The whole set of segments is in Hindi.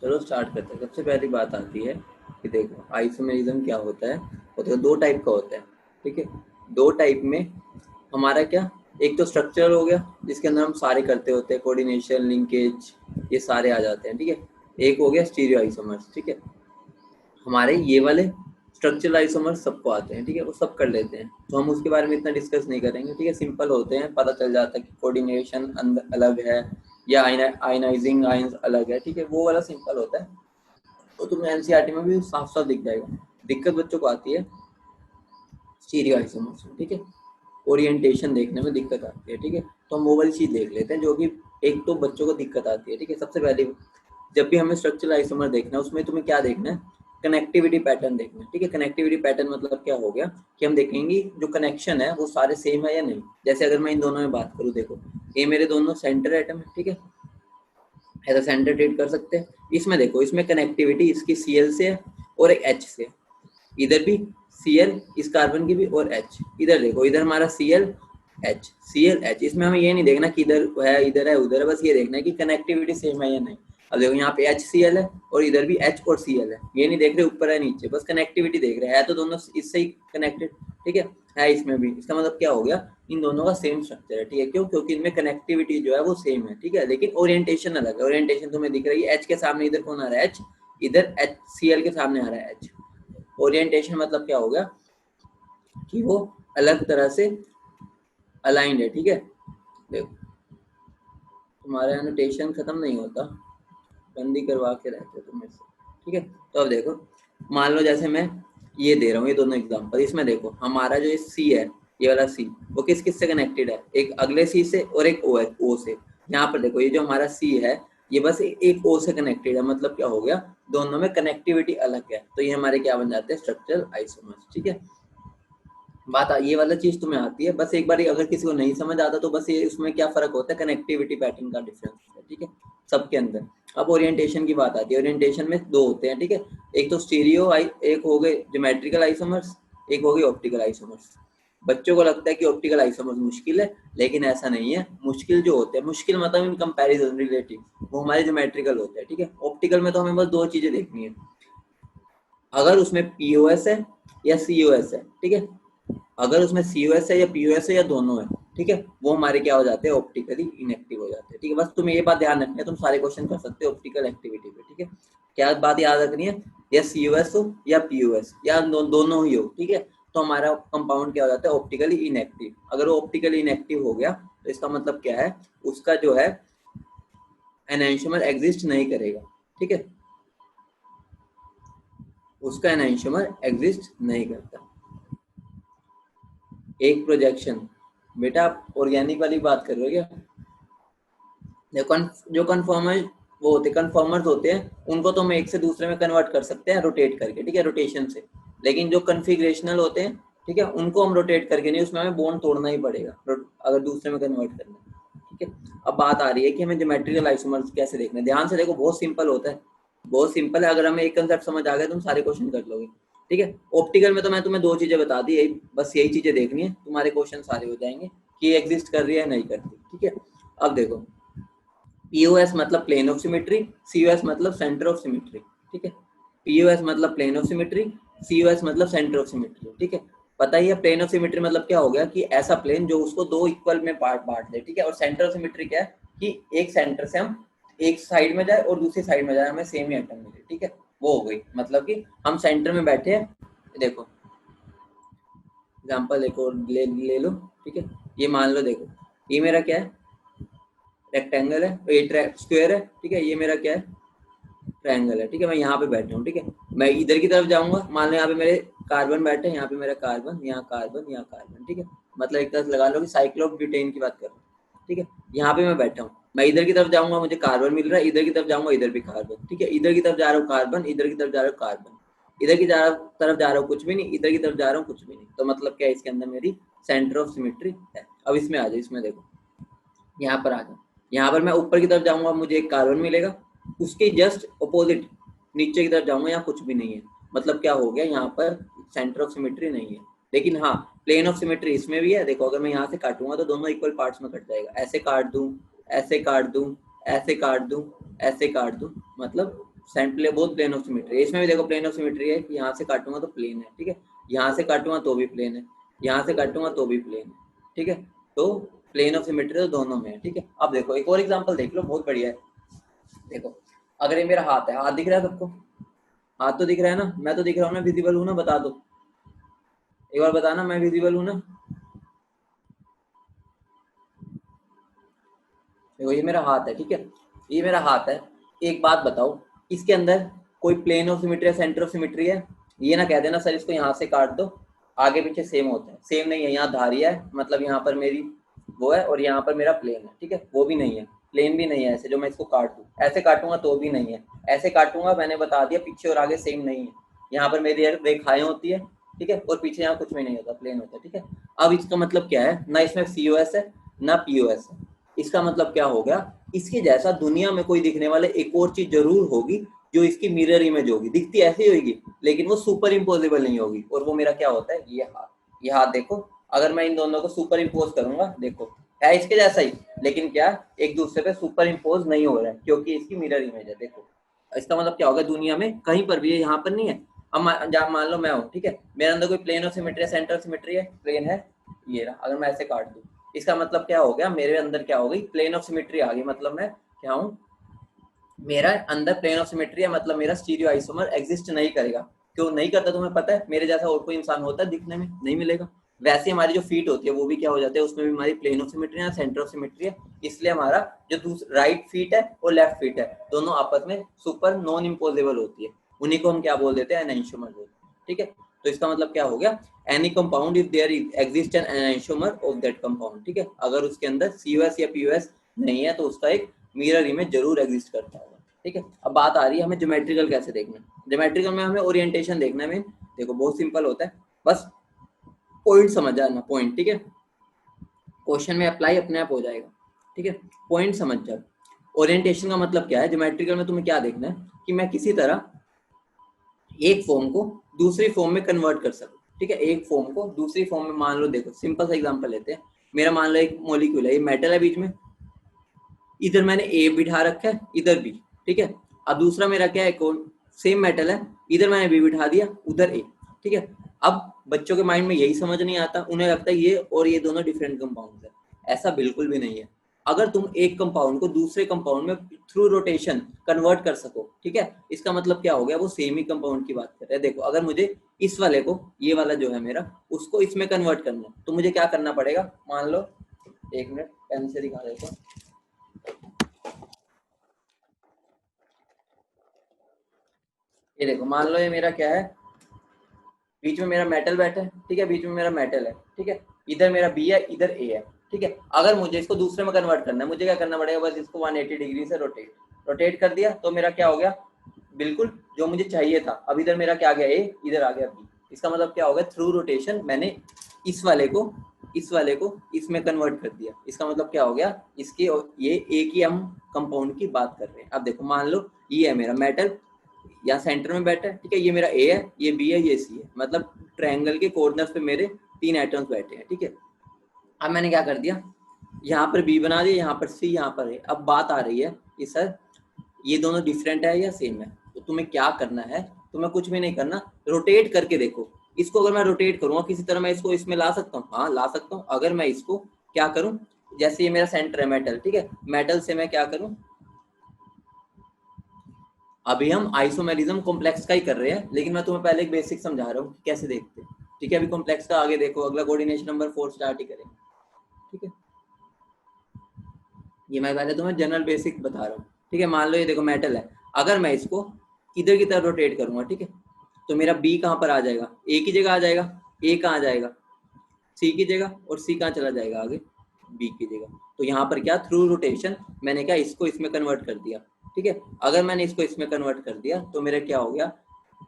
चलो स्टार्ट करते हैं। सबसे पहली बात आती है कि देखो आइसोमेरिज्म क्या होता है। वो तो दो टाइप का होता है, ठीक है। दो टाइप में हमारा क्या, एक तो स्ट्रक्चर हो गया जिसके अंदर हम सारे करते होते हैं, कोऑर्डिनेशन, लिंकेज, ये सारे आ जाते हैं, ठीक है। एक हो गया स्टीरियो आइसोमर्स, ठीक है। हमारे ये वाले स्ट्रक्चरल आइसोमर्स सबको आते हैं, ठीक है, वो सब कर लेते हैं, तो हम उसके बारे में इतना डिस्कस नहीं करेंगे, ठीक है। सिंपल होते हैं, पता चल जाता है कि कोऑर्डिनेशन अलग है या आयनाइजिंग आयंस अलग है, ठीक है, वो वाला सिंपल होता है। तो तुम्हें एनसीईआरटी में भी साफ साफ दिख जाएगा। दिक्कत बच्चों को आती है स्टीरियो आइसोमर्स में, ठीक है। ओरिएंटेशन देखने में दिक्कत आती है, ठीक है। तो हम वो वाली चीज देख लेते हैं जो कि एक तो बच्चों को दिक्कत आती है, ठीक है। सबसे पहले जब भी हमें स्ट्रक्चरल आइसोमर देखना है उसमें तुम्हें क्या देखना है, कनेक्टिविटी पैटर्न देखना है, ठीक है। कनेक्टिविटी पैटर्न मतलब क्या हो गया कि हम देखेंगे जो कनेक्शन है वो सारे सेम है या नहीं। जैसे अगर मैं इन दोनों में बात करूँ, देखो ये मेरे दोनों सेंटर एटम है, ठीक है, एज अ सेंटर ट्रीट कर सकते हैं। इसमें देखो, इसमें कनेक्टिविटी इसकी Cl से है और एक H से, इधर भी Cl इस कार्बन की भी और H। इधर देखो, इधर हमारा Cl H, इसमें हमें ये नहीं देखना कि इधर है उधर है, बस ये देखना है कि कनेक्टिविटी सेम है या नहीं। अब देखो यहाँ पे HCl है और इधर भी H और Cl है, ये नहीं देख रहे ऊपर है नीचे, बस कनेक्टिविटी देख रहे हैं, तो दोनों इससे ही कनेक्टेड, ठीक है इसमें भी। इसका मतलब क्या हो गया, इन दोनों का सेम स्ट्रक्चर है, ठीक है। क्यों? क्योंकि इनमें कनेक्टिविटी जो है वो सेम है, ठीक है, लेकिन ओरिएंटेशन अलग है। ओरिएंटेशन तुम्हें दिख रही है, H के सामने इधर कौन आ रहा है, H, इधर HCl के सामने आ रहा है H। ओरिएंटेशन मतलब क्या हो गया कि वो अलग तरह से अलाइंड है, ठीक है। देखो तुम्हारा एनोटेशन खत्म नहीं होता, बंदी करवा के रहते हो तुम मेरे से, ठीक है। तो अब देखो, मान लो जैसे मैं ये दे रहा हूँ, ये दोनों एग्जांपल, इसमें देखो हमारा जो सी है, ये वाला सी, वो किस किस से कनेक्टेड है, एक अगले सी से और एक ओ से। यहाँ पर देखो ये जो हमारा सी है ये बस एक ओ से कनेक्टेड है, मतलब क्या हो गया, दोनों में कनेक्टिविटी अलग है, तो ये हमारे क्या बन जाते हैं, स्ट्रक्चरल आइसोमर्स, ठीक है। ये वाला चीज तुम्हें आती है, बस एक बार अगर किसी को नहीं समझ आता तो बस ये उसमें क्या फर्क होता है, कनेक्टिविटी पैटर्न का डिफरेंस है, ठीक है, सबके अंदर। अब ओरिएंटेशन की बात आती है, ओरिएंटेशन में दो होते हैं, ठीक है। एक तो स्टीरियो एक हो गए ज्योमेट्रिकल आइसोमर्स, एक हो गई ऑप्टिकल आइसोमर्स। बच्चों को लगता है कि ऑप्टिकल आइसोमर्स मुश्किल है, लेकिन ऐसा नहीं है। मुश्किल जो होते हैं, मुश्किल मतलब इन कंपैरिजन रिलेटिव, वो हमारे ज्योमेट्रिकल होते हैं, ठीक है। ऑप्टिकल में तो हमें बस दो चीजें देखनी है, अगर उसमें पीओएस है या सीओएस है, ठीक है। अगर उसमें सीओएस है या पीओएस है या दोनों है, ठीक है, वो हमारे क्या हो जाते हैं, ऑप्टिकली इनएक्टिव हो जाते हैं, ठीक है। बस तुम्हें ये बात ध्यान रखनी है, तुम सारे क्वेश्चन कर सकते हो ऑप्टिकल एक्टिविटी पे, ठीक है। क्या बात याद रखनी है, या सीओएस हो या पीओएस या दोनों ही हो, ठीक है, तो हमारा कंपाउंड क्या हो जाता है, ऑप्टिकली इनएक्टिव। अगर वो ऑप्टिकली इनएक्टिव हो गया तो इसका मतलब क्या है, उसका जो है एनैंशियोमर एग्जिस्ट नहीं करेगा, ठीक है, उसका एनैंशियोमर एग्जिस्ट नहीं करता। एक प्रोजेक्शन, बेटा आप ऑर्गेनिक वाली बात कर रहे हो क्या? जो कन्फर्मर वो होते कन्फर्मर्स होते हैं, उनको तो हम एक से दूसरे में कन्वर्ट कर सकते हैं रोटेट करके, ठीक है, रोटेशन से। लेकिन जो कन्फिग्रेशनल होते हैं, ठीक है, उनको हम रोटेट करके नहीं, उसमें हमें बॉन्ड तोड़ना ही पड़ेगा अगर दूसरे में कन्वर्ट करना है, ठीक है। अब बात आ रही है कि हमें ज्योमेट्रिकल आइसोमर्स कैसे देखना है। ध्यान से देखो, बहुत सिंपल होता है, बहुत सिंपल है। अगर हमें एक कंसेप्ट समझ आ गया तुम सारे क्वेश्चन कर लोगे, ठीक है। ऑप्टिकल में तो मैं तुम्हें दो चीजें बता दी, यही बस यही चीजें देखनी है, तुम्हारे क्वेश्चन सारे हो जाएंगे कि एग्जिस्ट कर रही है नहीं करती, ठीक है। अब देखो, पीओएस मतलब प्लेन ऑफ सिमेट्री, सीओएस मतलब सेंटर ऑफ सिमेट्री, ठीक है। पीओएस मतलब प्लेन ऑफ सिमेट्री, सीओएस मतलब सेंटर ऑफ सिमेट्री, ठीक है। पता ही है प्लेन ऑफ सिमेट्री मतलब क्या हो गया, कि ऐसा प्लेन जो उसको दो इक्वल में पार्ट बांट दे, ठीक है। और सेंटर ऑफ सिमेट्री क्या है, कि एक सेंटर से हम एक साइड में जाए और दूसरी साइड में जाए, हमें सेम ही एटम मिले, ठीक है। वो हो गई, मतलब कि हम सेंटर में बैठे हैं। देखो एग्जाम्पल एक और ले लो, ठीक है। ये मान लो, देखो ये मेरा क्या है, रेक्टेंगल है, ये स्क्वायर है, ठीक है। ये मेरा क्या है, ट्रायंगल है, ठीक है। मैं यहाँ पे बैठा हूँ, ठीक है। मैं इधर की तरफ जाऊंगा, मान लो यहाँ पे मेरे कार्बन बैठे हैं, यहाँ पे मेरा कार्बन, यहाँ कार्बन, यहाँ कार्बन, ठीक है। मतलब एक तरह से लगा लो कि साइक्लोप ब्यूटेन की बात कर रहा हूँ, ठीक है। यहाँ पे मैं बैठा हूँ, मैं इधर की तरफ जाऊंगा मुझे कार्बन मिल रहा है, इधर की तरफ जाऊंगा इधर भी कार्बन, ठीक है। इधर की तरफ जा रहा हूँ कार्बन, इधर की तरफ जा रहा हूँ कार्बन, इधर की तरफ जा रहा हूँ कुछ भी नहीं, इधर की तरफ जा रहा हूँ कुछ भी नहीं। तो मतलब क्या है, इसके अंदर मेरी सेंटर ऑफ सिमेट्री है। अब इसमें आ जाओ, इसमें देखो, यहाँ पर आ जाओ, यहाँ पर मैं ऊपर की तरफ जाऊंगा मुझे एक कार्बन मिलेगा, उसके जस्ट अपोजिट नीचे की तरफ जाऊंगा, यहाँ कुछ भी नहीं है। मतलब क्या हो गया, यहाँ पर सेंटर ऑफ सिमेट्री नहीं है। लेकिन हाँ, प्लेन ऑफ सिमेट्री इसमें भी है। देखो अगर मैं यहाँ से काटूंगा तो दोनों इक्वल पार्ट्स में कट जाएगा, ऐसे काट दूं, ऐसे काट दूं, ऐसे काट दूं, ऐसे काट दूं, मतलब central both plane of symmetry. इसमें भी देखो प्लेन ऑफ सिमेट्री है कि यहाँ से काटूंगा तो प्लेन है, ठीक है, यहाँ से काटूंगा तो भी प्लेन है, यहाँ से काटूंगा तो भी प्लेन है, ठीक है। तो प्लेन ऑफ सिमेट्री तो दोनों में है, ठीक है। अब देखो एक और एग्जांपल देख लो, बहुत बढ़िया है। देखो अगर ये मेरा हाथ है, हाथ दिख रहा है सबको, हाथ तो दिख रहा है ना, मैं तो दिख रहा हूँ ना, विजिबल हूँ ना, बता दो एक बार, बताना मैं विजिबल हूँ ना। देखो ये मेरा हाथ है, ठीक है, ये मेरा हाथ है। एक बात बताओ, इसके अंदर कोई प्लेन ऑफ सिमेट्री या सेंटर ऑफ सिमेट्री है? ये ना कह देना सर इसको यहाँ से काट दो, आगे पीछे सेम होता है, सेम नहीं है। यहाँ धारिया है, मतलब यहाँ पर मेरी वो है और यहाँ पर मेरा प्लेन है, ठीक है, वो भी नहीं है, प्लेन भी नहीं है ऐसे जो मैं इसको काट दूँ। ऐसे काटूंगा तो भी नहीं है, ऐसे काटूंगा, मैंने बता दिया पीछे और आगे सेम नहीं है। यहाँ पर मेरी रेखाएं होती है, ठीक है, और पीछे यहाँ कुछ भी नहीं होता, प्लेन होता है, ठीक है। अब इसका मतलब क्या है, ना इसमें COS है ना POS है। इसका मतलब क्या हो गया, इसके जैसा दुनिया में कोई दिखने वाले एक और चीज जरूर होगी जो इसकी मिरर इमेज होगी, दिखती ऐसी होगी लेकिन वो सुपर इम्पोजेबल नहीं होगी। और वो मेरा क्या होता है, ये हाथ। ये हाथ देखो, अगर मैं इन दोनों को सुपर इम्पोज करूंगा, देखो है इसके जैसा ही, लेकिन क्या एक दूसरे पे सुपर इम्पोज नहीं हो रहा है क्योंकि इसकी मिरर इमेज है। देखो इसका मतलब क्या होगा, दुनिया में कहीं पर भी है, यहाँ पर नहीं है। अब मान लो मैं हूँ, ठीक है, मेरे अंदर कोई प्लेन ऑफ सिमेट्री है, सेंटर ऑफ सिमेट्री है, प्लेन है ये रहा, अगर मैं ऐसे काट दूं, इसका मतलब क्या हो गया, मेरे अंदर क्या हो गई, प्लेन ऑफ सिमेट्री आ गई। मतलब मैं क्या हूँ, मेरा अंदर प्लेन ऑफ सिमेट्री है, मतलब मेरा स्टीरियो आइसोमर एग्जिस्ट नहीं करेगा। क्यों नहीं करता तुम्हें पता है, मेरे जैसा और कोई इंसान होता है दिखने में, नहीं मिलेगा। वैसे हमारी जो फीट होती है वो भी क्या हो जाते हैं, उसमें भी हमारी प्लेन ऑफ सिमेट्री है, सेंटर ऑफ सिमेट्री है। इसलिए हमारा जो राइट फीट है और लेफ्ट फीट है, दोनों आपस में सुपर नॉन इम्पोजेबल होती है। उन्हीं को हम क्या बोल देते हैं, एनाइंशोमर बोलते हैं, ठीक है। तो इसका मतलब क्या हो गया, any compound if there exist an enantiomer of that compound, ठीक है। अगर उसके अंदर COS या POS नहीं है तो उसका एक मिरर इमेज जरूर एग्जिस्ट करता होगा, ठीक है। अब बात आ रही है हमें ज्योमेट्रिकल कैसे देखना है। ज्योमेट्रिकल में हमें ओरिएंटेशन देखना है। देखो बहुत सिंपल होता है, बस पॉइंट समझ जाना, पॉइंट, ठीक है, क्वेश्चन में अप्लाई अपने आप हो जाएगा, ठीक है, पॉइंट समझ जाओ। ओरिएंटेशन का मतलब क्या है, ज्योमेट्रिकल में तुम्हें क्या देखना है कि मैं किसी तरह एक फॉर्म को दूसरी फॉर्म में कन्वर्ट कर सकूं, ठीक है, एक फॉर्म को दूसरी फॉर्म में। मान लो देखो सिंपल सा एग्जांपल लेते हैं, मेरा मान लो एक मॉलिक्यूल है, ये मेटल है बीच में, इधर मैंने A बिठा रखा है, इधर B, ठीक है। अब दूसरा मेरा क्या है, कौन सेम मेटल है, इधर मैंने B बिठा दिया, उधर A, ठीक है। अब बच्चों के माइंड में यही समझ नहीं आता, उन्हें लगता है ये और ये दोनों डिफरेंट कंपाउंड है। ऐसा बिल्कुल भी नहीं है। अगर तुम एक कंपाउंड को दूसरे कंपाउंड में थ्रू रोटेशन कन्वर्ट कर सको, ठीक है, इसका मतलब क्या हो गया, वो सेम ही कंपाउंड की बात कर रहे हैं। देखो अगर मुझे इस वाले को, ये वाला जो है मेरा, उसको इसमें कन्वर्ट करना है तो मुझे क्या करना पड़ेगा, मान लो, एक मिनट पेन से दिखा देता हूँ। ये देखो मान लो ये मेरा क्या है, बीच में मेरा मेटल बैठा है, ठीक है, बीच में मेरा मेटल है, ठीक है, इधर मेरा B है, इधर A है, ठीक है। अगर मुझे इसको दूसरे में कन्वर्ट करना है, मुझे क्या करना पड़ेगा, बस इसको 180 डिग्री से रोटेट कर दिया तो मेरा क्या हो गया, बिल्कुल जो मुझे चाहिए था। अब इधर मेरा क्या आ गया, A, इधर आ गया B। इसका मतलब क्या हो गया, थ्रू रोटेशन मैंने इस वाले को इसमें कन्वर्ट कर दिया। इसका मतलब क्या हो गया, इसके ये एक ही हम कंपाउंड की बात कर रहे हैं। अब देखो मान लो ये है मेरा मेटल, या सेंटर में बैठा है, ठीक है, ये मेरा A है, ये B है, ये C है, मतलब ट्रायंगल के कॉर्नर्स पे मेरे 3 एटम्स बैठे हैं, ठीक है। अब मैंने क्या कर दिया, यहाँ पर B बना दिया, यहाँ पर C, यहाँ पर A। अब बात आ रही है कि सर ये दोनों डिफरेंट है या सेम है, तो तुम्हें क्या करना है, तुम्हें कुछ भी नहीं करना, रोटेट करके देखो। इसको अगर मैं रोटेट करूँगा किसी तरह, मैं इसको इसमें ला सकता हूँ, हाँ ला सकता हूँ। अगर मैं इसको क्या करूँ, जैसे ये मेरा सेंटर है मेटल, ठीक है, मेटल से मैं क्या करूँ, अभी हम आइसोमेरिज्म कॉम्प्लेक्स का ही कर रहे हैं, लेकिन मैं तुम्हें पहले एक बेसिक समझा रहा हूँ कि कैसे देखते हैं, ठीक है। अभी कॉम्प्लेक्स का आगे देखो, अगला कोऑर्डिनेशन नंबर 4 स्टार्ट ही करेंगे, ठीक है। ये मैं पहले तुम्हें जनरल बेसिक बता रहा हूँ, ठीक है। मान लो ये देखो मेटल है, अगर मैं इसको इधर की तरफ रोटेट करूंगा, ठीक है, तो मेरा B कहाँ पर आ जाएगा, A की जगह आ जाएगा, A कहाँ आ जाएगा, C की जगह, और C कहाँ चला जाएगा आगे, B की जगह। तो यहाँ पर क्या, थ्रू रोटेशन मैंने क्या इसको इसमें कन्वर्ट कर दिया, ठीक है। अगर मैंने इसको इसमें कन्वर्ट कर दिया तो मेरा क्या हो गया,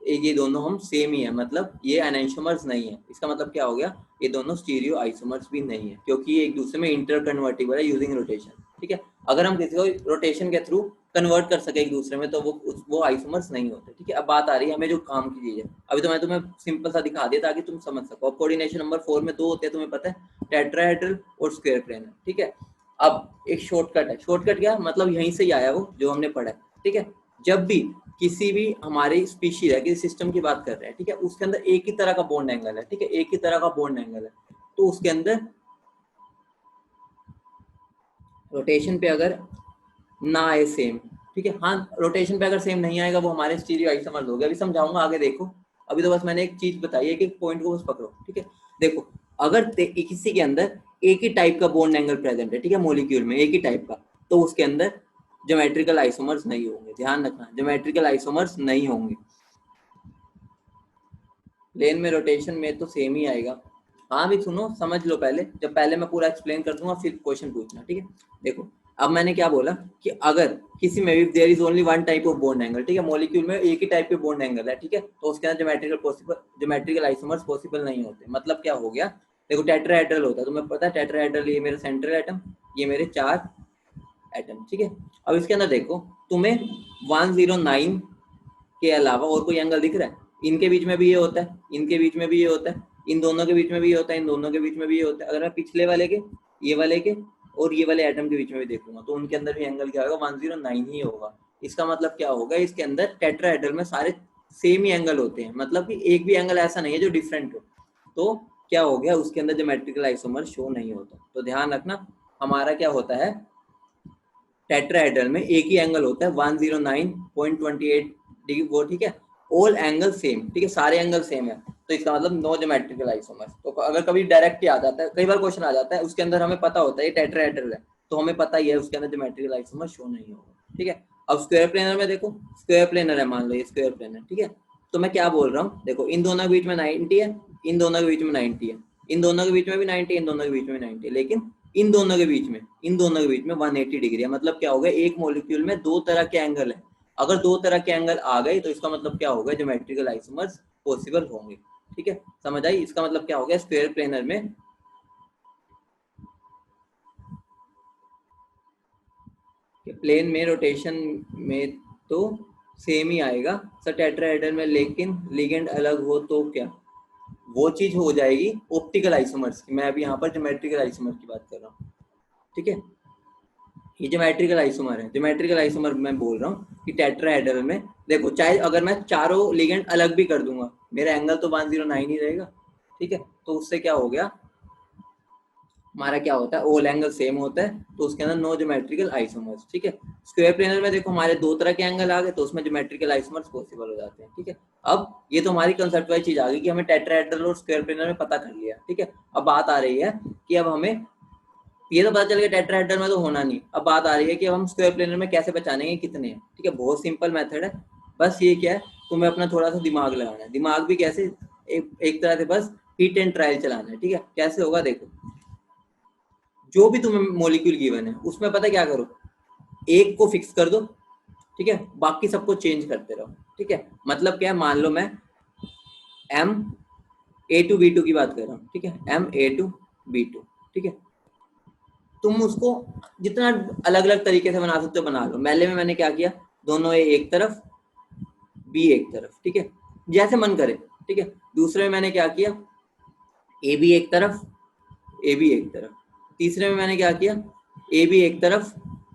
ये दोनों हम सेम ही है, मतलब ये एनाइसोमर्स नहीं है। इसका मतलब क्या हो गया, ये दोनों स्टीरियो आइसोमर्स भी नहीं है, क्योंकि ये एक दूसरे में इंटर कन्वर्टिबल है यूजिंग रोटेशन, ठीक है। अगर हम किसी को रोटेशन के थ्रू कन्वर्ट कर सके एक दूसरे में तो वो आइसोमर्स नहीं होते, ठीक है। अब बात आ रही है हमें जो काम की चीज है, अभी तो मैं तुम्हें सिंपल सा दिखा दिया ताकि तुम समझ सको। अब कोऑर्डिनेशन नंबर 4 में 2 होते हैं, तुम्हें पता है, टेट्राहेड्रल और स्क्वायर प्लेन, ठीक है। अब एक शॉर्टकट है, शॉर्टकट क्या मतलब यहीं से ही आया वो जो हमने पढ़ा है, ठीक है। जब भी किसी भी हमारी स्पीशीज है, किसी सिस्टम की बात कर रहे हैं, ठीक है, उसके अंदर एक ही तरह का बॉन्ड एंगल है, ठीक है, एक ही तरह का बॉन्ड एंगल है, तो उसके अंदर रोटेशन पे अगर ना आए सेम, ठीक है, हाँ रोटेशन पे अगर सेम नहीं आएगा वो हमारे स्टीरियो आइसोमर्स हो गए। अभी समझाऊंगा आगे, देखो अभी तो बस मैंने एक चीज बताई है कि पॉइंट को बस पकड़ो, ठीक है। देखो अगर किसी के अंदर एक ही टाइप का बॉन्ड एंगल प्रेजेंट है, ठीक है, मॉलिक्यूल में एक ही टाइप का, तो उसके अंदर ज्योमेट्रिकल आइसोमर्स नहीं होंगे, ध्यान रखना, ज्योमेट्रिकल आइसोमर्स नहीं होंगे। प्लेन में रोटेशन में तो सेम ही आएगा। हाँ भी सुनो, समझ लो पहले, जब पहले मैं पूरा एक्सप्लेन कर दूंगा फिर क्वेश्चन पूछना, ठीक है। देखो अब मैंने क्या बोला कि अगर किसी में भी there is only one type of bond angle, ठीक है, मॉलिक्यूल में एक ही टाइप के बॉन्ड एंगल है, ठीक है, तो उसके अंदर ज्योमेट्रिकल आइसोमर्स पॉसिबल नहीं होते। मतलब क्या हो गया, देखो टेट्राहेड्रल होता है, तुम्हें पता है टेट्राहेड्रल, ये मेरे सेंट्रल एटम, ये मेरे 4 एटम, ठीक है। अब इसके अंदर देखो तुम्हें 109 के अलावा और कोई एंगल दिख रहा है? इनके बीच में भी ये होता है, इनके बीच में भी ये होता है, इन दोनों के बीच में भी ये होता है, इन दोनों के बीच में भी ये होता है। अगर मैं पिछले वाले के, ये वाले के और ये वाले एटम के बीच में भी देखूंगा तो उनके अंदर भी एंगल क्या होगा, 109 ही होगा। इसका मतलब क्या होगा, इसके अंदर टेट्राहेड्रल में सारे सेम ही एंगल होते हैं, मतलब कि एक भी एंगल ऐसा नहीं है जो डिफरेंट हो। तो क्या हो गया, उसके अंदर ज्योमेट्रिकल आइसोमर शो नहीं होता। तो ध्यान रखना, हमारा क्या होता है, टेट्राहेड्रल में एक ही एंगल होता है 109.28 डिग्री, वो ठीक है, ऑल एंगल सेम, ठीक है, सारे एंगल सेम है, तो इसका मतलब नो ज्योमेट्रिकल आइसोमर्स। तो अगर कभी डायरेक्ट ही आ जाता है, कई बार क्वेश्चन आ जाता है उसके अंदर हमें पता होता है ये टेट्राहेड्रल है, तो हमें पता ही है उसके अंदर ज्योमेट्रिकल आइसोमर शो नहीं होगा, ठीक है। अब स्क्वायर प्लेनर में देखो, स्क्वायर प्लेनर है, मान लो ये स्क्वायर प्लेनर, ठीक है, तो मैं क्या बोल रहा हूँ, देखो इन दोनों के बीच में 90 है, इन दोनों के बीच में 90 है, इन दोनों के बीच में भी 90, इन दोनों के बीच में 90, लेकिन इन दोनों के बीच में, इन दोनों के बीच में 180 डिग्री है। मतलब क्या हो गया, एक मॉलिक्यूल में दो तरह के एंगल है, अगर दो तरह के एंगल आ गए तो इसका मतलब क्या होगा, ज्योमेट्रिकल आइसोमर्स पॉसिबल होंगे, ठीक है, समझ आई। इसका मतलब क्या हो गया, स्क्वायर प्लेनर में प्लेन में रोटेशन में तो सेम ही आएगा सर टेट्राहेड्रल में, लेकिन लिगेंड अलग हो तो क्या, वो चीज हो जाएगी ऑप्टिकल आइसोमर्स की। मैं अभी यहाँ पर ज्योमेट्रिकल आइसोमर की बात कर रहा हूँ, ठीक है। ये ज्योमेट्रिकल आइसोमर है, ज्योमेट्रिकल आइसोमर मैं बोल रहा हूँ कि टेट्राहेड्रल में देखो, चाहे अगर मैं चारों लिगेंड अलग भी कर दूंगा, मेरा एंगल तो 109 ही रहेगा, ठीक है। तो उससे क्या हो गया, हमारा क्या होता है, ऑल एंगल सेम होता है, तो उसके अंदर नो ज्योमेट्रिकल आइसोमर्स, ठीक है। स्क्वायर प्लेनर में देखो हमारे दो तरह के एंगल आ गए, तो उसमें ज्योमेट्रिकल आइसोमर्स पॉसिबल हो जाते हैं, ठीक है। अब ये तो हमारी कंसेप्ट वाइज चीज आ गई कि हमें टेट्राहेड्रल और स्क्वायर प्लेनर में पता कर लिया, ठीक है। अब बात आ रही है कि अब हमें ये तो पता चल गया टेट्राहेड्रल में तो होना नहीं, अब बात आ रही है कि हम स्क्वायर प्लेनर में कैसे पहचानेंगे कितने हैं, ठीक है। बहुत सिंपल मेथड है, बस ये क्या है, तुम्हें अपना थोड़ा सा दिमाग लगाना है। दिमाग भी कैसे, एक तरह से बस हिट एंड ट्रायल चलाना है, ठीक है। कैसे होगा देखो, जो भी तुम्हें मॉलिक्यूल गिवन है उसमें पता क्या करो, एक को फिक्स कर दो, ठीक है, बाकी सबको चेंज करते रहो, ठीक है। मतलब क्या है, मान लो मैं M A2B2 की बात कर रहा हूँ, ठीक है, M A2B2, ठीक है। तुम उसको जितना अलग अलग तरीके से बना सकते हो बना लो। पहले में मैंने क्या किया, दोनों ए एक तरफ, बी एक तरफ, ठीक है, जैसे मन करे, ठीक है। दूसरे में मैंने क्या किया, ए बी एक तरफ, ए बी एक तरफ। तीसरे में मैंने क्या किया, ए बी एक तरफ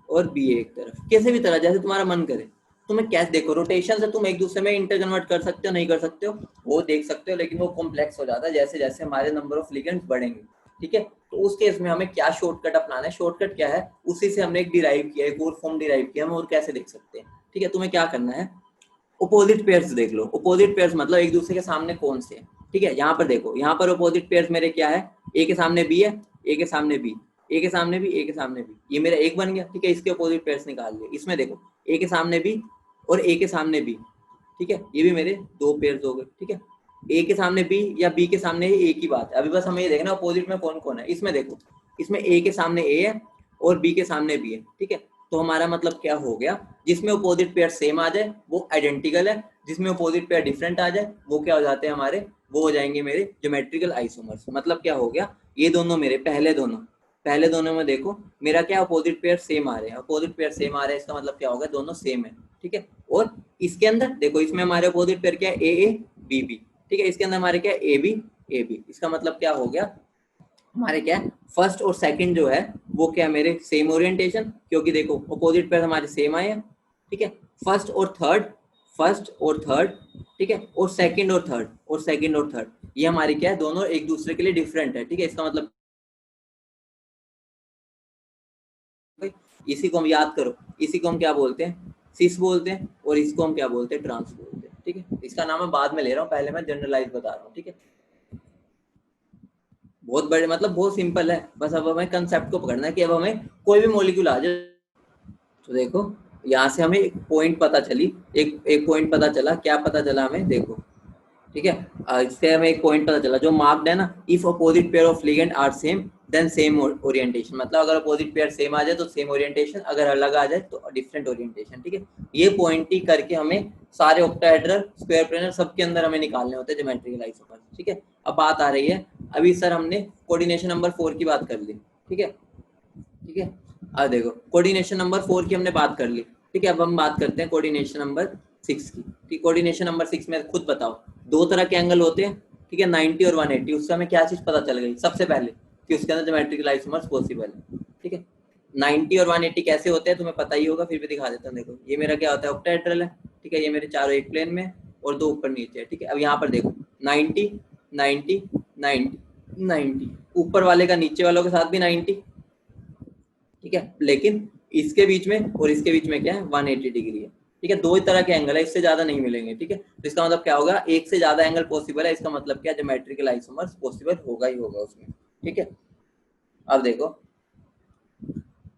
और बी एक तरफ, कैसे भी तरह जैसे तुम्हारा मन करे। तुम्हें कैसे देखो, रोटेशन से तुम एक दूसरे में इंटर कन्वर्ट कर सकते हो नहीं कर सकते हो वो देख सकते हो, लेकिन वो कॉम्प्लेक्स हो जाता है जैसे जैसे हमारे नंबर ऑफ लिगेंड्स बढ़ेंगे, ठीक है। तो उस केस में हमें क्या शॉर्टकट अपनाना है, शॉर्टकट क्या है, उसी से हमने एक डिराइव किया, एक और फॉर्म डिराइव किया, हम और कैसे देख सकते हैं, ठीक है। तुम्हें क्या करना है, अपोजिट पेयर्स देख लो। अपोजिट पेयर्स मतलब एक दूसरे के सामने कौन से हैं, ठीक है। यहाँ पर देखो, यहाँ पर अपोजिट पेयर्स मेरे क्या है, ए के सामने बी है, ए के सामने बी, ए के सामने बी, ए के सामने बी, ये मेरा एक बन गया, ठीक है। इसके अपोजिट पेयर्स निकाल लिए, इसमें देखो ए के सामने बी और ए के सामने बी, ठीक है, ये भी मेरे दो पेयर्स हो गए, ठीक है। ए के सामने बी या बी के सामने ए, एक ही बात है। अभी बस हमें ये देखना अपोजिट में कौन कौन है। इसमें देखो, इसमें ए के सामने ए है और बी के सामने बी है, ठीक है। तो हमारा मतलब क्या हो गया, जिसमें अपोजिट पेयर सेम आ जाए वो आइडेंटिकल है, जिसमें अपोजिट पेयर डिफरेंट आ जाए वो क्या हो जाते हैं हमारे, वो हो जाएंगे मेरे ज्योमेट्रिकल आइसोमर्स। मतलब क्या हो गया, ये दोनों मेरे पहले दोनों में देखो मेरा क्या अपोजिट पेयर सेम आ रहे हैं, अपोजिट पेयर सेम आ रहे हैं, इसका मतलब क्या होगा, दोनों सेम है, ठीक है। और इसके अंदर देखो, इसमें हमारे अपोजिट पेयर क्या है, ए ए बी बी, ठीक है। इसके अंदर हमारे क्या है, ए बी, इसका मतलब क्या हो गया, हमारे क्या है, फर्स्ट और सेकंड जो है वो क्या है मेरे सेम ओरिएंटेशन, क्योंकि देखो अपोजिट पेयर हमारे सेम आए हैं, ठीक है। फर्स्ट और थर्ड, फर्स्ट और थर्ड, ठीक है, और सेकंड और थर्ड, और सेकंड और थर्ड, ये हमारी क्या है, दोनों एक दूसरे के लिए डिफरेंट है, ठीक है। इसका मतलब इसी को हम याद करो, इसी को हम क्या बोलते हैं, सिस बोलते हैं, और इसको हम क्या बोलते हैं, ट्रांस बोलते हैं, ठीक है। इसका नाम मैं बाद में ले रहा हूँ, पहले मैं जनरलाइज बता रहा हूँ, ठीक है। बहुत बड़े मतलब बहुत सिंपल है, बस अब हमें कंसेप्ट को पकड़ना है कि अब हमें कोई भी मॉलिक्यूल आ जाए, तो देखो यहाँ से हमें एक पॉइंट पता चली, एक पॉइंट पता चला, क्या पता चला हमें, देखो, ठीक है। इससे हमें एक पॉइंट पता चला जो मार्क्ड है ना, if opposite pair of ligand are same then same orientation, मतलब अगर अपोजिट पेयर सेम आ जाए तो सेम ओरिएंटेशन, अगर अलग आ जाए तो डिफरेंट ओरिएंटेशन, ठीक है। ये पॉइंट ही करके हमें सारे ऑक्टाहेड्रल, स्क्वायर प्लेनर सबके अंदर हमें निकालने होते हैं ज्योमेट्रिकल आइसोमर्स, ठीक है। अब बात आ रही है, अभी सर हमने कोऑर्डिनेशन नंबर 4 की बात कर ली, ठीक है, ठीक है। अब देखो कोऑर्डिनेशन नंबर 4 की हमने बात कर ली, ठीक है। अब हम बात करते हैं कोऑर्डिनेशन नंबर 6 की, ठीक। कोऑर्डिनेशन नंबर 6 में खुद बताओ, दो तरह के एंगल होते हैं, ठीक है, 90 और 180। उससे हमें क्या चीज पता चल गई सबसे पहले, कि उसके अंदर ज्योमेट्रिकल आइसोमर्स पॉसिबल है, ठीक है। 90 और 180 कैसे होते हैं तुम्हें पता ही होगा, फिर भी दिखा देता हूँ। देखो ये मेरा क्या होता है, ऑक्टाहेड्रल है, ठीक है, ये मेरे चारों एक प्लेन में और दो ऊपर नीचे है, ठीक है। अब यहाँ पर देखो 90 90 90 90, ऊपर वाले का नीचे वालों के साथ भी 90, ठीक है, लेकिन इसके बीच में और इसके बीच में क्या है, 180 डिग्री है, ठीक है। दो ही तरह के एंगल है, इससे ज्यादा नहीं मिलेंगे, ठीक है। तो इसका मतलब क्या होगा, एक से ज्यादा एंगल पॉसिबल है, इसका मतलब क्या, ज्योमेट्रिकल आइसोमर्स पॉसिबल होगा ही होगा उसमें, ठीक है। अब देखो,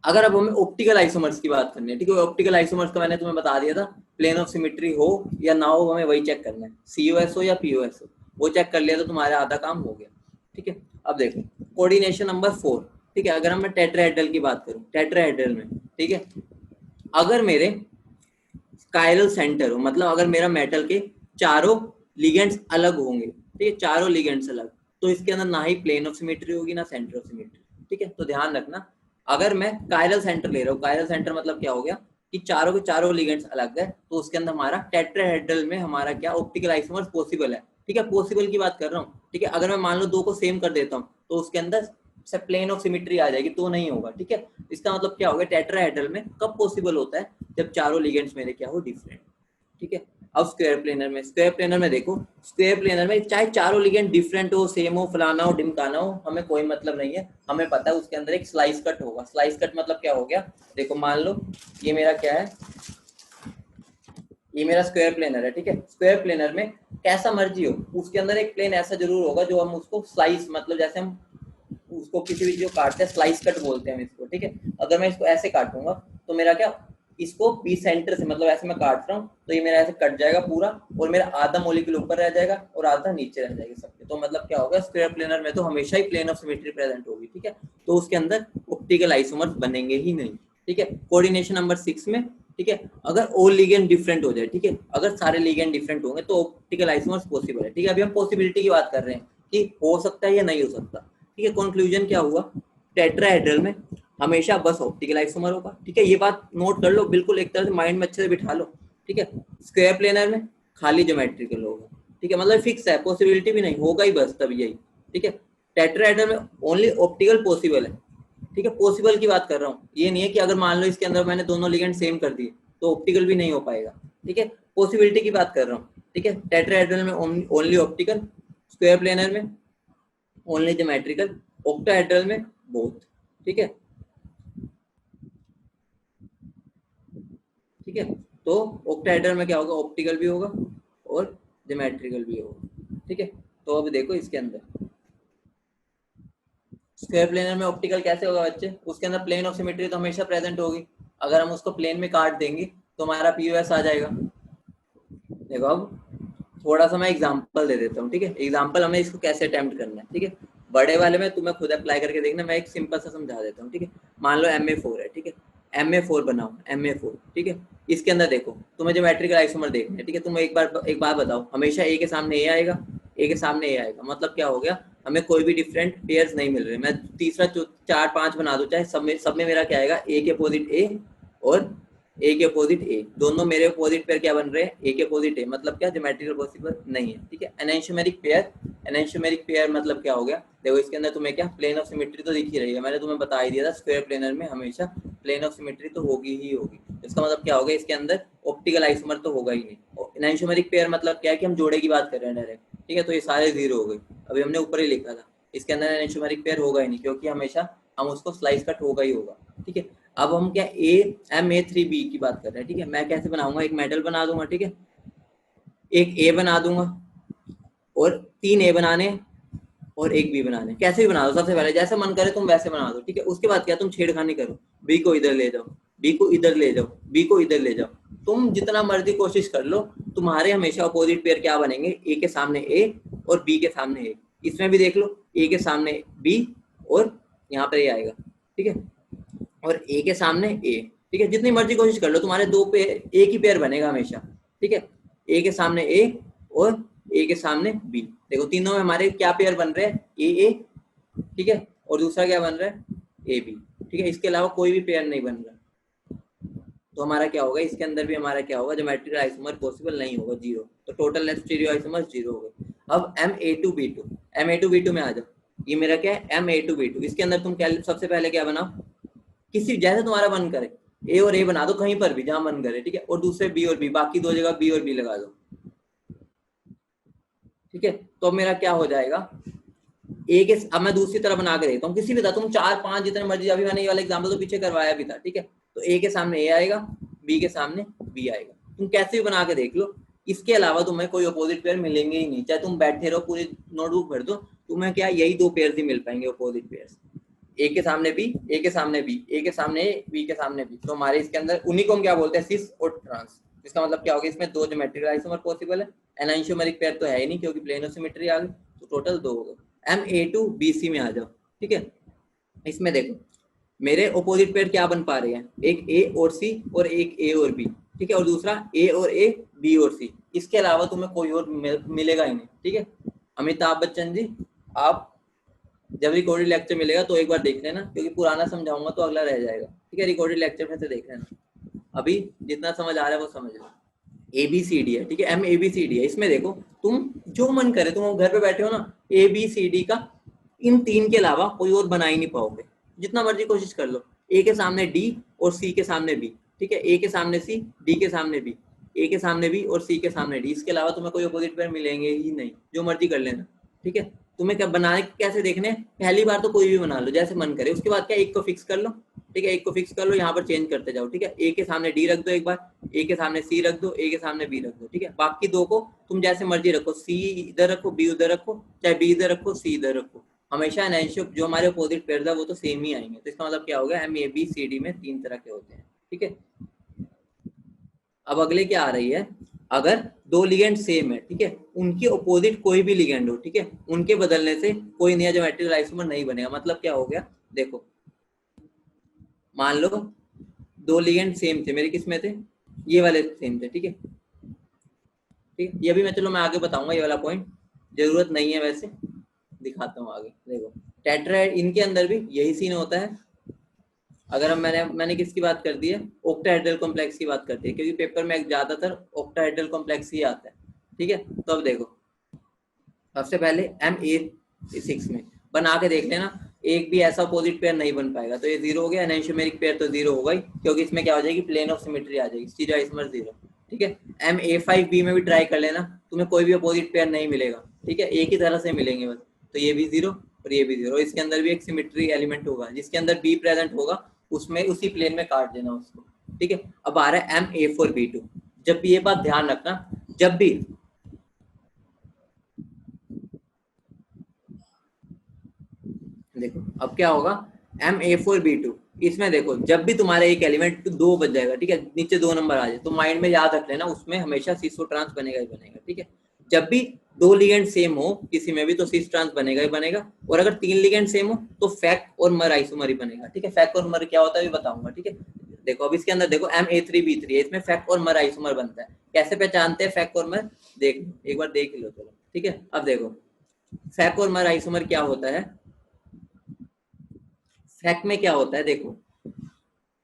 अगर अब हमें ऑप्टिकल आइसोमर्स की बात करनी है, ठीक है, ऑप्टिकल आइसोमर्स का मैंने तुम्हें बता दिया था, प्लेन ऑफ सिमेट्री हो या ना हो, हमें वही चेक करना है, सीओएस हो या पीओएस हो, वो चेक कर लिया तो तुम्हारा आधा काम हो गया, ठीक है। अब देखो कोऑर्डिनेशन नंबर 4, ठीक है, अगर हम मैं टेट्राहेड्रल की बात करूं, टेट्राहेड्रल में, ठीक है, अगर मेरे कायरल सेंटर हो, मतलब अगर मेरा मेटल के चारों लिगेंड्स अलग होंगे, ठीक है, चारों लिगेंड्स अलग, तो इसके अंदर ना ही प्लेन ऑफ सिमेट्री होगी ना सेंटर ऑफ सिमेट्री, ठीक है। तो ध्यान रखना, अगर मैं कायरल सेंटर ले रहा हूँ, कायरल सेंटर मतलब क्या हो गया, कि चारों के चारों लिगेंड्स अलग है, तो उसके अंदर हमारा टेट्राहेड्रल में हमारा क्या ऑप्टिकल आइसोमर्स पॉसिबल है, ठीक है, पॉसिबल की बात कर रहा हूँ, ठीक है। अगर मैं मान लो दो को सेम कर देता हूँ तो उसके अंदर से प्लेन ऑफ सिमेट्री आ जाएगी, तो नहीं होगा, ठीक है। इसका मतलब क्या होगा, टेट्राहेड्रल में कब पॉसिबल होता है, जब चारों लिगेंड्स मेरे क्या हो, डिफरेंट, ठीक है। अब स्क्वायर प्लेनर में, स्क्वायर प्लेनर में देखो, स्क्वायर प्लेनर में चाहे चारों लिगेंड डिफरेंट हो, सेम हो, फलाना हो, ढिमकाना हो, हमें कोई मतलब नहीं है, हमें पता है उसके अंदर एक स्लाइस कट होगा। स्लाइस कट मतलब क्या हो गया, देखो मान लो ये मेरा क्या है, ये मेरा स्क्वायर प्लेनर है, ठीक है। स्क्वायर प्लेनर में कैसा मर्जी हो, उसके अंदर एक प्लेन ऐसा जरूर होगा जो हम उसको स्लाइस, मतलब जैसे हम उसको किसी भी चीज को काटते हैं, स्लाइस कट बोलते हैं हम इसको, ठीक है। अगर मैं इसको ऐसे काटूंगा तो मेरा क्या, इसको बी सेंटर से, मतलब ऐसे मैं काट रहा हूँ तो ये मेरा ऐसे कट जाएगा पूरा, और मेरा आधा मॉलिक्यूल ऊपर रह जाएगा और आधा नीचे रह जाएगा सबके। तो मतलब क्या होगा, स्क्वायर प्लेनर में तो हमेशा ही प्लेन ऑफ सिमेट्री प्रेजेंट होगी, ठीक है। तो उसके अंदर ऑप्टिकल आइसोमर्स बनेंगे ही नहीं, ठीक है। कोऑर्डिनेशन नंबर 6 में, ठीक है, अगर ऑल लिगेंड डिफरेंट हो जाए, ठीक है, अगर सारे लिगेंड डिफरेंट होंगे तो ऑप्टिकल आइसोमर्स पॉसिबल है, ठीक है। अभी हम पॉसिबिलिटी की बात कर रहे हैं कि हो सकता है या नहीं हो सकता, ठीक है। कंक्लूजन क्या हुआ, टेट्राहेड्रल में हमेशा बस ऑप्टिकल आइसोमर होगा, ठीक है। ये बात नोट कर लो, बिल्कुल एक तरह से माइंड में अच्छे से बिठा लो, ठीक है। स्क्वायर प्लेनर में खाली ज्योमेट्रिकल होगा, ठीक है, मतलब फिक्स है, पॉसिबिलिटी भी नहीं होगा ही, बस तब यही, ठीक है। टेट्राहेड्रल में ओनली ऑप्टिकल पॉसिबल है, ठीक है, पॉसिबल की बात कर रहा हूँ, ये नहीं है कि अगर मान लो इसके अंदर मैंने दोनों लिगेंड सेम कर दिए तो ऑप्टिकल भी नहीं हो पाएगा, ठीक है, पॉसिबिलिटी की बात कर रहा हूँ, ठीक है। टेट्राहेड्रल में ओनली ऑप्टिकल, स्क्वायर प्लेनर में ओनली ज्योमेट्रिकल, ऑक्टाहेड्रल में बोथ, ठीक है, ठीक है। तो ऑक्टाहेड्रल में क्या होगा, ऑप्टिकल भी होगा और ज्योमेट्रिकल भी होगा, ठीक है। तो अब देखो इसके अंदर स्क्वायर प्लेनर में ऑप्टिकल कैसे होगा बच्चे, उसके अंदर प्लेन ऑफ सिमेट्री तो हमेशा प्रेजेंट होगी, अगर हम उसको प्लेन में काट देंगे तो हमारा पीओएस आ जाएगा। देखो अब थोड़ा सा मैं एग्जांपल दे देता हूँ, ठीक है, एग्जांपल हमें इसको कैसे अटेम्प्ट करना है, ठीक है। बड़े वाले में तुम्हें खुद अप्लाई करके देखना, मैं एक सिंपल सा समझा देता हूँ, ठीक है। मान लो MA4 है, ठीक है, MA4 बनाओ, MA4, ठीक है। इसके अंदर देखो तुम्हें ज्योमेट्रिकल आइसोमर देखना है, ठीक है। तुम एक बार बताओ, हमेशा ए के सामने ए आएगा, ए के सामने ए आएगा, मतलब क्या हो गया, हमें कोई भी डिफरेंट पेयर्स नहीं मिल रहे। मैं तीसरा 4 5 बना दूं, चाहे सब में मेरा क्या आएगा, ए के अपोजिट ए और ए के अपोजिट ए, दोनों मेरे अपोजिट पेयर क्या बन रहे हैं, ए के अपोजिट ए, मतलब क्या, ज्योमेट्रिकल पॉसिबल नहीं है, ठीक है। एनाइसोमेरिक पेयर, एनाइसोमेरिक पेयर मतलब क्या हो गया, देखो इसके अंदर तुम्हें क्या, प्लेन ऑफ सिमेट्री तो दिख ही रही है, मैंने तुम्हें बता ही दिया था, स्क्वायर प्लेनर में हमेशा प्लेन ऑफ सिमेट्री तो होगी ही होगी। इसका मतलब क्या होगा, इसके अंदर ऑप्टिकल आइसोमर तो होगा ही नहीं, एनाइसोमेरिक पेयर मतलब क्या है कि हम जोड़े की बात कर रहे हैं डायरेक्ट, ठीक है। तो ये सारे जीरो हो गए, अभी हमने ऊपर ही लिखा था, इसके अंदर एनाइसोमेरिक पेयर होगा ही नहीं, क्योंकि हमेशा हम उसको स्लाइस कट होगा ही होगा, ठीक है। अब हम क्या MA3B की बात कर रहे हैं, ठीक है। मैं कैसे बनाऊंगा, एक मेटल बना दूंगा, ठीक है, एक ए बना दूंगा और 3 ए बनाने और एक बी बनाने। कैसे भी बना दो, सबसे पहले जैसे मन करे तुम वैसे बना दो, ठीक है। उसके बाद क्या, तुम छेड़खानी करो, बी को इधर ले जाओ, बी को इधर ले जाओ, बी को इधर ले जाओ, तुम जितना मर्जी कोशिश कर लो, तुम्हारे हमेशा अपोजिट पेयर क्या बनेंगे, ए के सामने ए और बी के सामने ए। इसमें भी देख लो, ए के सामने बी और यहाँ पर ए आएगा, ठीक है, और ए के सामने ए, ठीक है। जितनी मर्जी कोशिश कर लो, तुम्हारे दो पेयर एक ही पेयर बनेगा हमेशा, ठीक है। ए के सामने ए और ए के सामने बी, देखो तीनों में हमारे क्या पेयर बन रहे हैं, ए, ठीक है, और दूसरा क्या बन रहा है, ए बी, ठीक है। इसके अलावा कोई भी पेयर नहीं बन रहा, तो हमारा क्या होगा, इसके अंदर भी हमारा क्या होगा, ज्योमेट्रिकल आइसोमर पॉसिबल नहीं होगा, जीरो। तो total left stereo isomer zero हो गए। अब MA2B2 में आ जाओ, ये मेरा क्या है, MA2B2। इसके अंदर तुम क्या सबसे पहले क्या बनाओ, किसी जैसे तुम्हारा मन करे, ए और ए बना दो कहीं पर भी जहां मन करे, ठीक है, और दूसरे बी और बी, बाकी दो जगह बी और बी लगा दो, ठीक है। तो मेरा क्या हो जाएगा, ए के, अब मैं दूसरी तरह बना के देखता हूँ, किसी भी था, तुम 4 5 जितने मर्जी, अभी मैंने ये वाला एग्जाम्पल तो पीछे करवाया भी था, ठीक है। तो ए के सामने ए आएगा, बी के सामने बी आएगा, तुम कैसे भी बना के देख लो। इसके अलावा तुम्हें कोई अपोजिट पेयर मिलेंगे ही नहीं, चाहे तुम बैठे रहो पूरी नोटबुक भर दो, तुम्हें क्या यही दो पेयर ही मिल पाएंगे अपोजिट पेयर, ए के सामने बी, ए के सामने बी, ए के सामने ए, बी के सामने बी। तो हमारे इसके अंदर उन्हीं को हम क्या बोलते हैं, सिस और ट्रांस। इसका मतलब क्या होगा, इसमें दो ज्योमेट्रिकल आइसोमर पॉसिबल है, एनाइसोमेरिक पेयर तो है ही नहीं क्योंकि प्लेन ऑफ सिमेट्री आ गई, तो टोटल दो हो गए। MA2BC में आ जाओ, ठीक है। इसमें देखो मेरे ओपोजिट पेयर क्या बन पा रहे हैं, एक ए और सी और एक ए और बी, ठीक है, और दूसरा ए और ए, बी और सी। इसके अलावा तुम्हें कोई और मिलेगा ही नहीं, ठीक है। अमिताभ बच्चन जी, आप जब रिकॉर्डेड लेक्चर मिलेगा तो एक बार देख लेना, क्योंकि पुराना समझाऊंगा तो अगला रह जाएगा, ठीक है। रिकॉर्डेड लेक्चर में से देख लेना, अभी जितना समझ आ रहा है वो समझ लो। ABCD है, ठीक है, MABCD है। इसमें देखो तुम जो मन करे, तुम घर पे बैठे हो ना, ABCD का इन तीन के अलावा कोई और बना ही नहीं पाओगे, जितना मर्जी कोशिश कर लो। ए के सामने डी और सी के सामने बी, ठीक है, ए के सामने सी, डी के सामने बी, ए के सामने बी और सी के सामने डी। इसके अलावा तुम्हें कोई अपोजिट पेयर मिलेंगे ही नहीं, जो मर्जी कर लेना, ठीक है। तुम्हें क्या बनाने कैसे देखने, पहली बार तो कोई भी बना लो जैसे मन करे, उसके बाद क्या एक को फिक्स कर लो, ठीक है, एक को फिक्स कर लो, यहाँ पर चेंज करते जाओ, ठीक है। ए के सामने डी रख दो एक बार, ए के सामने सी रख दो, ए के सामने बी रख दो, ठीक है। बाकी दो को तुम जैसे मर्जी रखो, सी इधर रखो, बी उधर रखो, चाहे बी इधर रखो, सी इधर रखो, हमेशा एनाइसो जो हमारे अपोजिट पेयर है वो तो सेम ही आएंगे। तो इसका मतलब क्या हो गया, MABCD में तीन तरह के होते हैं, ठीक है। अब अगले क्या आ रही है, अगर दो लिगेंड सेम है, ठीक है, उनकी अपोजिट कोई भी लिगेंड हो, ठीक है, उनके बदलने से कोई नया ज्योमेट्रिकल आइसोमर नहीं बनेगा। मतलब क्या हो गया, देखो मान लो दो लिगेंड सेम थे, मेरे किस में थे, ये वाले सेम थे, ठीक है, ठीक है। ये भी मैं चलो मैं आगे बताऊंगा, ये वाला पॉइंट जरूरत नहीं है वैसे, दिखाता हूँ आगे। देखो टेट्राहेड, इनके अंदर भी यही सीन होता है। अगर हम मैंने किसकी बात कर दी है, ऑक्टाहेड्रल कॉम्प्लेक्स की बात करती है, क्योंकि पेपर में ज्यादातर ऑक्टाहेड्रल कॉम्प्लेक्स ही आता है, ठीक है। तो अब देखो सबसे पहले MA6 में बना के देख लेना, एक भी ऐसा अपोजिट पेयर नहीं बन पाएगा, तो ये जीरो हो गया। एनाइसोमेरिक पेयर तो जीरो होगा ही, क्योंकि इसमें क्या हो जाएगी, प्लेन ऑफ सिमेट्री आ जाएगी, स्टीरियो आइसोमर जीरो, ठीक है। MA5B में भी ट्राई कर लेना, तुम्हें कोई भी अपोजिट पेयर नहीं मिलेगा, ठीक है, एक ही तरह से मिलेंगे बस। तो ये भी जीरो और ये भी जीरो, इसके अंदर भी एक सिमेट्री एलिमेंट होगा, जिसके अंदर बी प्रेजेंट होगा उसमें उसी प्लेन में काट देना उसको, ठीक है। अब आ रहा है MA4B2। जब भी ये बात ध्यान रखना, जब भी देखो अब क्या होगा, MA4B2, इसमें देखो जब भी तुम्हारे एक एलिमेंट दो बच जाएगा, ठीक है, नीचे 2 नंबर आ जाए, तो माइंड में याद रख लेना उसमें हमेशा सिस ट्रांस बनेगा ही बनेगा, ठीक है। जब भी दो लिगेंड सेम हो किसी में भी, तो सिस ट्रांस बनेगा ही बनेगा। और अगर 3 लिगेंड सेम हो तो फैक और मर आइसोमर ही बनेगा, ठीक है। फैक और मर क्या होता है बताऊंगा, ठीक है। देखो अब इसके अंदर देखो MA3B3 है, इसमें फैक और मर आइसोमर बनता है। कैसे पहचानते हैं फैक और मर, देख एक बार देख लो चलो, ठीक है। अब देखो फैक और मर आइसोमर क्या होता है, फैक्ट में क्या होता है, देखो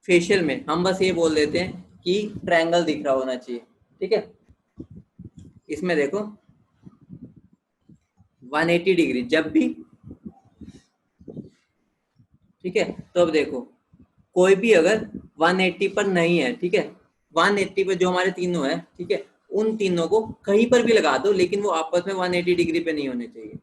फेशियल में हम बस ये बोल देते हैं कि ट्रायंगल दिख रहा होना चाहिए, ठीक है। इसमें देखो 180 डिग्री जब भी, ठीक है। तो अब देखो कोई भी अगर 180 पर नहीं है, ठीक है, 180 पर जो हमारे तीनों है, ठीक है, उन तीनों को कहीं पर भी लगा दो, लेकिन वो आपस में 180 डिग्री पे नहीं होने चाहिए,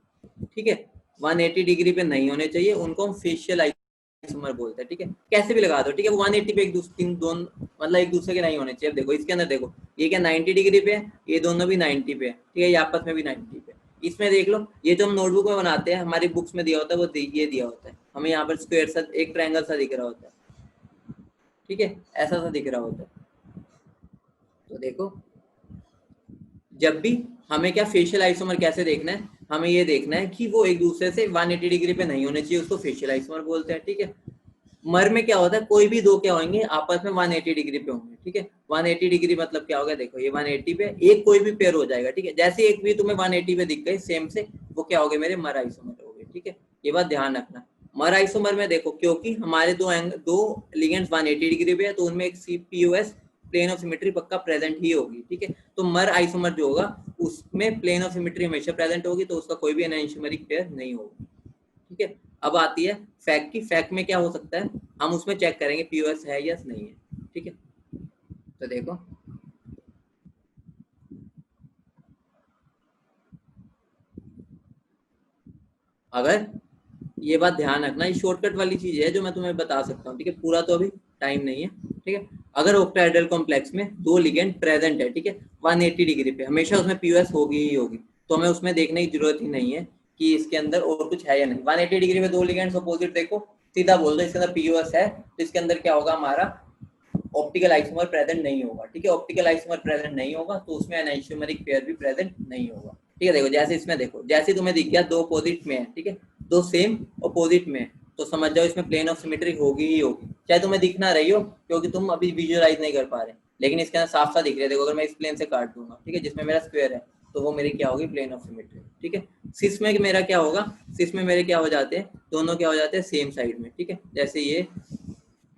ठीक है, 180 डिग्री पे नहीं होने चाहिए, उनको हम फेशियल आइसोमर बोलते हैं, ठीक है, कैसे भी लगा दो, ठीक है, वो 180 पे एक दूसरे मतलब एक दूसरे के नहीं होने चाहिए। अब देखो इसके अंदर देखो, ये क्या 90 डिग्री पे है, ये दोनों भी 90 पे है, ठीक है, ये आपस में भी 90 पे। इसमें देख लो, ये जो हम नोटबुक में बनाते हैं, हमारी बुक्स में दिया होता है, वो ये दिया होता है हमें, यहाँ पर स्क्वायर सा एक ट्रायंगल सा दिख रहा होता है, ठीक है, ऐसा सा दिख रहा होता है। तो देखो, जब भी हमें क्या फेशियल आइसोमर कैसे देखना है, हमें ये देखना है कि वो एक दूसरे से 180 डिग्री पे नहीं होने चाहिए, उसको फेशियल आइसोमर बोलते हैं, ठीक है। मर में क्या होता है, कोई भी दो क्या होंगे आपस में 180 डिग्री पे होंगे, ठीक है, 180 डिग्री मतलब क्या होगा, देखो ये 180 पे एक कोई भी पेयर हो जाएगा, ठीक है, जैसे एक भी तुम्हें 180 पे दिख गई सेम से, वो क्या हो गए, मेरे मर आइसोमर हो गए, ठीक है, ये बात ध्यान रखना। मर आइसोमर में देखो, क्योंकि हमारे दो लिगेंड्स 180 डिग्री पे है, तो उनमें एक CPOS प्लेन ऑफ सिमेट्री पक्का प्रेजेंट ही होगी, ठीक है। तो मर आइसोमर जो होगा उसमें प्लेन ऑफ सिमेट्री हमेशा प्रेजेंट होगी, तो उसका कोई भी एनाइसोमेरिक पेयर नहीं होगा, ठीक है। अब आती है फैक्ट की, फैक्ट में क्या हो सकता है, हम उसमें चेक करेंगे पीओएस है या नहीं है, ठीक है। तो देखो, अगर ये बात ध्यान रखना, ये शॉर्टकट वाली चीज है जो मैं तुम्हें बता सकता हूँ, ठीक है, पूरा तो अभी टाइम नहीं है, ठीक है। अगर ऑक्टाहेड्रल कॉम्प्लेक्स में दो लिगेंड प्रेजेंट है, ठीक है, 180 डिग्री पे, हमेशा उसमें पीओएस होगी ही होगी, तो हमें उसमें देखने की जरूरत ही नहीं है कि इसके अंदर और कुछ है या नहीं। 180 डिग्री में दो लिगेंड्स अपोजिट देखो, सीधा बोल दो इसके अंदर पीओएस है, तो इसके अंदर क्या होगा, हमारा ऑप्टिकल आइसोमर प्रेजेंट नहीं होगा, ठीक है, ऑप्टिकल आइसोमर प्रेजेंट नहीं होगा, तो उसमें एनाइसोमेरिक पेयर भी प्रेजेंट नहीं होगा, ठीक है। देखो जैसे इसमें देखो, जैसे तुम्हें दिख गया दो अपोजिट में है, ठीक है, दो सेम अपोजिट में है, तो समझ जाओ इसमें प्लेन ऑफ सिमेट्री होगी ही होगी, चाहे तुम्हें दिख ना रही हो, क्योंकि तुम अभी विजुअलाइज नहीं कर पा रहे, लेकिन इसके अंदर साफ साफ दिख रहा है। देखो अगर मैं इस प्लेन से काट दूंगा, ठीक है, जिसमें मेरा स्क्वायर है, तो वो मेरी क्या होगी, प्लेन ऑफ सिमेट्री, ठीक है। सिस में मेरा क्या होगा, सिस में मेरे क्या हो जाते हैं, दोनों क्या हो जाते हैं, सेम साइड में, ठीक है, जैसे ये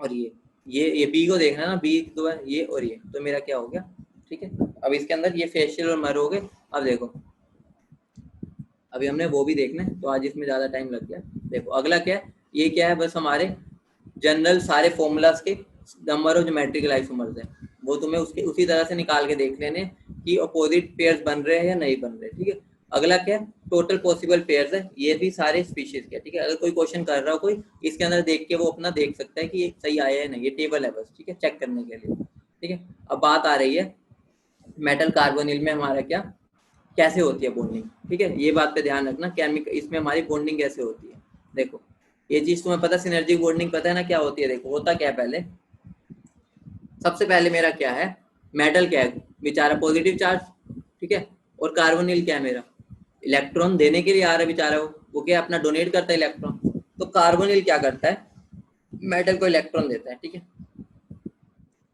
और ये बी को देखना ना, बी दो है ये और ये, तो मेरा क्या हो गया, ठीक है। अब इसके अंदर ये फेशियल और मर हो गए। अब देखो, अभी हमने वो भी देखना है, तो आज इसमें ज्यादा टाइम लग गया। देखो अगला क्या है, ये क्या है, बस हमारे जनरल सारे फॉर्मूलाज के नंबर ऑफ ज्योमेट्रिकल आइसोमर्स है, वो तुम्हें उसके उसी तरह से निकाल के देख लेने कि अपोजिट पेयर्स बन रहे हैं या नहीं बन रहे, ठीक है। अगला क्या है, टोटल पॉसिबल पेयर्स है, ये भी सारे स्पीशीज के, ठीक है। अगर कोई क्वेश्चन कर रहा हो कोई, इसके अंदर देख के वो अपना देख सकता है कि ये सही आया है नहीं, ये टेबल है बस, ठीक है, चेक करने के लिए, ठीक है। अब बात आ रही है मेटल कार्बोनिल में हमारा क्या कैसे होती है बॉन्डिंग, ठीक है, ये बात पे ध्यान रखना, केमिकल इसमें हमारी बॉन्डिंग कैसे होती है। देखो ये चीज तुम्हें पता, सिनर्जिक बॉन्डिंग पता है ना क्या होती है। देखो होता क्या है, पहले सबसे पहले मेरा क्या है, मेटल क्या है बेचारा, पॉजिटिव चार्ज, ठीक है, और कार्बोनिल क्या है मेरा, इलेक्ट्रॉन देने के लिए आ रहा है बेचारा, वो क्या अपना डोनेट करता है इलेक्ट्रॉन, तो कार्बोनिल क्या करता है, मेटल को इलेक्ट्रॉन देता है, ठीक है,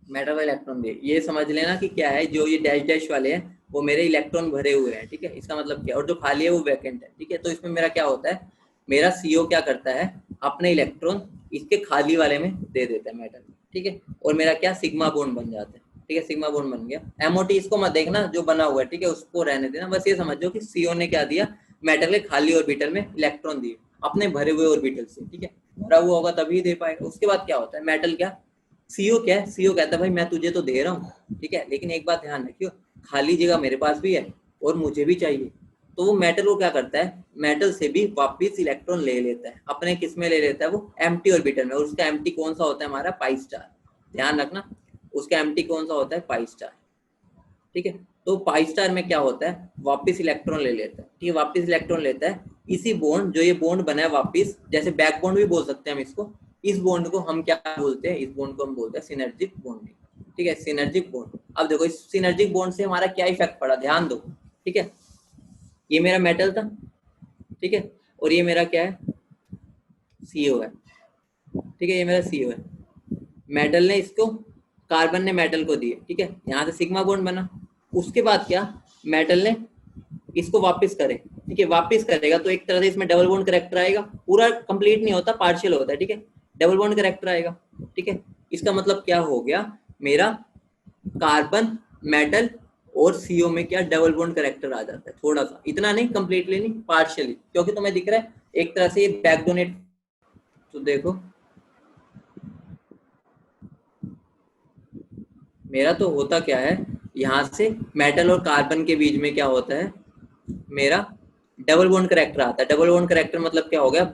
मेटल का इलेक्ट्रॉन दे, ये समझ लेना कि क्या है, जो ये डैश डैश वाले हैं वो मेरे इलेक्ट्रॉन भरे हुए हैं, ठीक है, इसका मतलब क्या, और जो खाली है वो वैकेंट है, ठीक है। तो इसमें मेरा क्या होता है, मेरा सीओ क्या करता है, अपने इलेक्ट्रॉन इसके खाली वाले में दे देता है मेटल, ठीक है, और मेरा क्या सिग्मा बॉन्ड बन जाता है, ठीक है, सिग्मा बॉन्ड बन गया। एमओटी इसको मत देखना जो बना हुआ है, ठीक है, उसको रहने देना, बस ये समझो कि सीओ ने क्या दिया, मेटल के खाली ऑर्बिटल में इलेक्ट्रॉन दिए अपने भरे हुए ऑर्बिटल से, ठीक है, भरा हुआ होगा तभी दे पाएगा। उसके बाद क्या होता है, मेटल क्या, सीओ क्या है, सीओ कहता है भाई मैं तुझे तो दे रहा हूँ, ठीक है, लेकिन एक बात ध्यान रखियो, खाली जगह मेरे पास भी है और मुझे भी चाहिए, तो वो मेटल को क्या करता है, मेटल से भी वापिस इलेक्ट्रॉन ले लेता है, अपने किस में ले लेता है, वो एम्प्टी ऑर्बिटल में, और उसका एम्प्टी कौन सा होता है, हमारा पाई स्टार, ध्यान रखना, उसका एम्प्टी कौन सा होता है, पाई स्टार, ठीक है। तो पाई स्टार में क्या होता है, वापिस इलेक्ट्रॉन ले लेता है, ठीक है, वापिस इलेक्ट्रॉन लेता है, इसी बॉन्ड जो ये बॉन्ड बना है वापिस, जैसे बैक बॉन्ड भी बोल सकते हैं हम इसको, इस बॉन्ड को हम क्या बोलते हैं, इस बॉन्ड को हम बोलते हैं सिनर्जिक बॉन्डिंग, ठीक है, सिनर्जिक बॉन्ड। अब देखो इस सिनर्जिक बॉन्ड से हमारा क्या इफेक्ट पड़ा, ध्यान दो, ठीक है, ये मेरा मेटल था, ठीक है, और ये मेरा क्या है, सीओ है, ठीक है, ये मेरा सीओ है, मेटल ने इसको, कार्बन ने मेटल को दिए, ठीक है, यहाँ से सिग्मा बॉन्ड बना, उसके बाद क्या, मेटल ने इसको वापस करे, ठीक है, वापस करेगा तो एक तरह से इसमें डबल बॉन्ड करेक्टर आएगा, पूरा कंप्लीट नहीं होता, पार्शियल होता है, ठीक है, डबल बॉन्ड करेक्टर आएगा, ठीक है। इसका मतलब क्या हो गया, मेरा कार्बन, मेटल और सीओ में क्या डबल बॉन्ड करेक्टर आ जाता है, थोड़ा सा, इतना नहीं, कंप्लीटली नहीं, पार्शियली, क्योंकि तुम्हें दिख रहा है एक तरह से ये बैक डोनेट। तो देखो मेरा तो होता क्या है, यहाँ से मेटल और कार्बन के बीच में क्या होता है, मेरा डबल बॉन्ड करेक्टर आता है। डबल बॉन्ड करेक्टर मतलब क्या हो गया,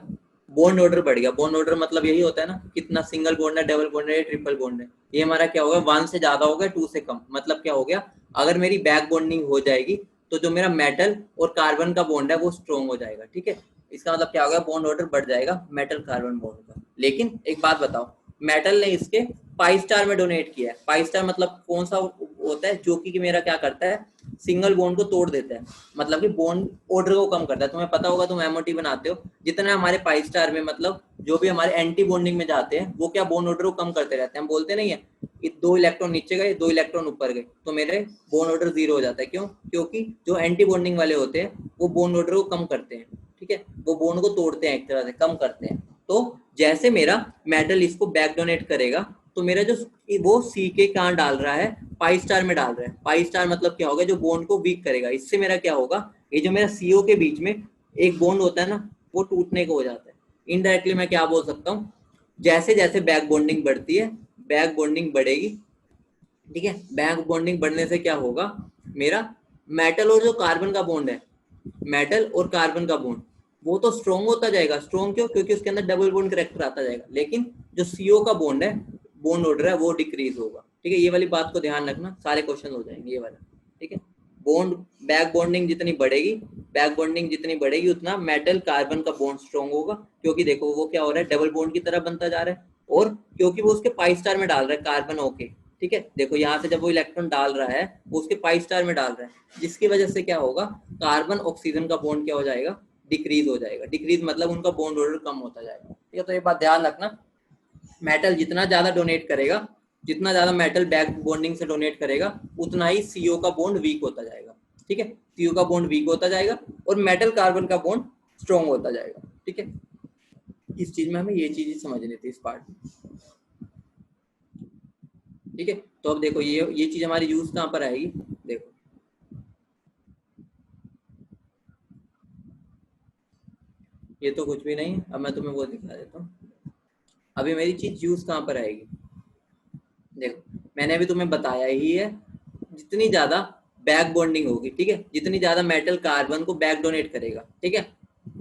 बॉन्ड ऑर्डर बढ़ गया। बॉन्ड ऑर्डर मतलब यही होता है ना, कितना सिंगल बॉन्ड है, डबल बॉन्ड है, ट्रिपल बॉन्ड है। ये हमारा क्या होगा, 1 से ज्यादा हो गया, 2 से कम। मतलब क्या हो गया, अगर मेरी बैक बॉन्डिंग हो जाएगी तो जो मेरा मेटल और कार्बन का बॉन्ड है वो स्ट्रॉन्ग हो जाएगा। ठीक है, इसका मतलब क्या होगा, बॉन्ड ऑर्डर बढ़ जाएगा मेटल कार्बन बॉन्ड का। लेकिन एक बात बताओ, मेटल ने इसके पाई स्टार में डोनेट किया है। पाई स्टार मतलब कौन सा होता है, जो कि मेरा क्या करता है, सिंगल बॉन्ड को तोड़ देता है, मतलब कि बॉन्ड ऑर्डर को कम करता है। तुम्हें पता होगा, तुम एमओटी बनाते हो, जितना हमारे पाई स्टार में मतलब जो भी हमारे एंटी बॉन्डिंग में जाते हैं वो क्या बॉन्ड ऑर्डर को कम करते रहते हैं। हम बोलते नहीं है, 2 इलेक्ट्रॉन नीचे गए, 2 इलेक्ट्रॉन ऊपर गए, तो मेरे बॉन्ड ऑर्डर 0 हो जाता है। क्यों? क्योंकि जो एंटी बॉन्डिंग वाले होते हैं वो बॉन्ड ऑर्डर को कम करते हैं। ठीक है, वो बॉन्ड को तोड़ते हैं, एक तरह से कम करते हैं। तो जैसे मेरा मेटल इसको बैक डोनेट करेगा तो मेरा जो वो सी के कहाँ डाल रहा है, पाई स्टार में डाल रहा है। पाई स्टार मतलब क्या होगा, जो बॉन्ड को वीक करेगा। इससे मेरा क्या होगा, ये जो मेरा सीओ के बीच में एक बॉन्ड होता है ना, वो टूटने को हो जाता है। इनडायरेक्टली मैं क्या बोल सकता हूँ, जैसे जैसे बैक बॉन्डिंग बढ़ती है, बैक बॉन्डिंग बढ़ेगी। ठीक है, बैक बॉन्डिंग बढ़ने से क्या होगा, मेरा मेटल और जो कार्बन का बॉन्ड है, मेटल और कार्बन का बॉन्ड वो तो स्ट्रॉन्ग होता जाएगा। स्ट्रॉन्ग क्यों? क्योंकि उसके अंदर डबल बॉन्ड करेक्टर आता जाएगा। लेकिन जो सीओ का बॉन्ड है, बॉन्ड ऑर्डर है, वो डिक्रीज होगा। ठीक है, ये वाली बात को ध्यान रखना, सारे क्वेश्चन हो जाएंगे ये वाला। ठीक है, बॉन्ड बैक बॉन्डिंग जितनी बढ़ेगी, बैक बॉन्डिंग जितनी बढ़ेगी उतना मेटल कार्बन का बॉन्ड स्ट्रॉन्ग होगा। क्योंकि देखो वो क्या हो रहा है, डबल बॉन्ड की तरह बनता जा रहा है, और क्योंकि वो उसके पाई स्टार में डाल रहा है कार्बन ओके। ठीक है, देखो यहाँ से जब वो इलेक्ट्रॉन डाल रहा है वो उसके पाई स्टार में डाल रहा है, जिसकी वजह से क्या होगा, कार्बन ऑक्सीजन का बॉन्ड क्या हो जाएगा, डिक्रीज हो जाएगा। डिक्रीज मतलब उनका बॉन्ड ऑर्डर कम होता जाएगा। ठीक है, तो ये बात ध्यान रखना, मेटल जितना ज्यादा डोनेट करेगा, जितना ज्यादा मेटल बैक बॉन्डिंग से डोनेट करेगा, उतना ही सीओ का बॉन्ड वीक होता जाएगा। ठीक है, सीओ का बॉन्ड वीक होता जाएगा और मेटल कार्बन का बॉन्ड स्ट्रॉन्ग होता जाएगा। ठीक है, इस चीज में हमें ये चीज समझनी थी इस पार्ट में। ठीक है, तो अब देखो ये चीज हमारी यूज कहाँ पर आएगी, देखो ये तो कुछ भी नहीं है। अब मैं तुम्हें वो दिखा देता हूँ, अभी मेरी चीज यूज कहाँ पर आएगी। देखो मैंने अभी तुम्हें बताया ही है, जितनी ज्यादा बैक बॉन्डिंग होगी, ठीक है, जितनी ज्यादा मेटल कार्बन को बैक डोनेट करेगा, ठीक है,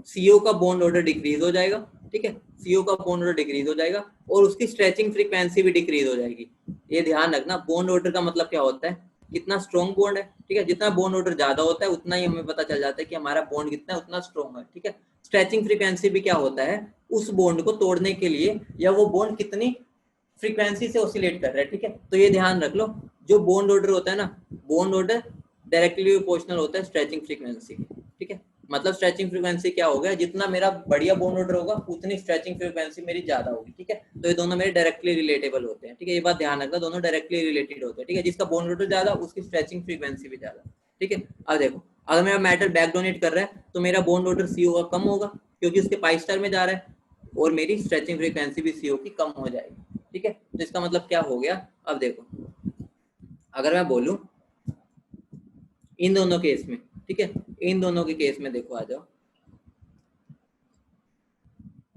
सीओ का बॉन्ड ऑर्डर डिक्रीज हो जाएगा। ठीक है, सीओ का बॉन्ड ऑर्डर डिक्रीज हो जाएगा और उसकी स्ट्रेचिंग फ्रीक्वेंसी भी डिक्रीज हो जाएगी। ये ध्यान रखना, बॉन्ड ऑर्डर का मतलब क्या होता है, कितना स्ट्रॉन्ग बॉन्ड है। ठीक है, जितना बॉन्ड ऑर्डर ज्यादा होता है उतना ही हमें पता चल जाता है कि हमारा बॉन्ड कितना है, उतना स्ट्रॉन्ग है। ठीक है, स्ट्रेचिंग फ्रीक्वेंसी भी क्या होता है, उस बॉन्ड को तोड़ने के लिए या वो बॉन्ड कितनी फ्रीक्वेंसी से ऑसिलेट कर रहा है। ठीक है, तो ये ध्यान रख लो, जो बॉन्ड ऑर्डर होता है ना, बॉन्ड ऑर्डर डायरेक्टली प्रोपोर्शनल होता है स्ट्रेचिंग फ्रीक्वेंसी। ठीक है, मतलब स्ट्रेचिंग फ्रीक्वेंसी क्या हो गया, जितना मेरा बढ़िया बॉन्ड ऑर्डर होगा उतनी स्ट्रेचिंग फ्रीक्वेंसी मेरी ज्यादा होगी। ठीक है, तो ये दोनों मेरे डायरेक्टली रिलेटेबल होते हैं। ठीक है, ये बात ध्यान रखना, दोनों डायरेक्टली रिलेटेड होते हैं। ठीक है, जिसका बॉन्ड ऑर्डर ज्यादा उसकी स्ट्रेचिंग फ्रीक्वेंसी भी ज्यादा। ठीक है, अब देखो अगर मेरा मेटल बैक डोनेट कर रहा है तो मेरा बॉन्ड ऑर्डर सीओ का कम होगा, क्योंकि उसके पाई स्टार में जा रहा है, और मेरी स्ट्रेचिंग फ्रीक्वेंसी भी सीओ की कम हो जाएगी। ठीक है, तो इसका मतलब क्या हो गया, अब देखो अगर मैं बोलूं इन दोनों केस में, ठीक है, इन दोनों के केस में देखो, आ जाओ,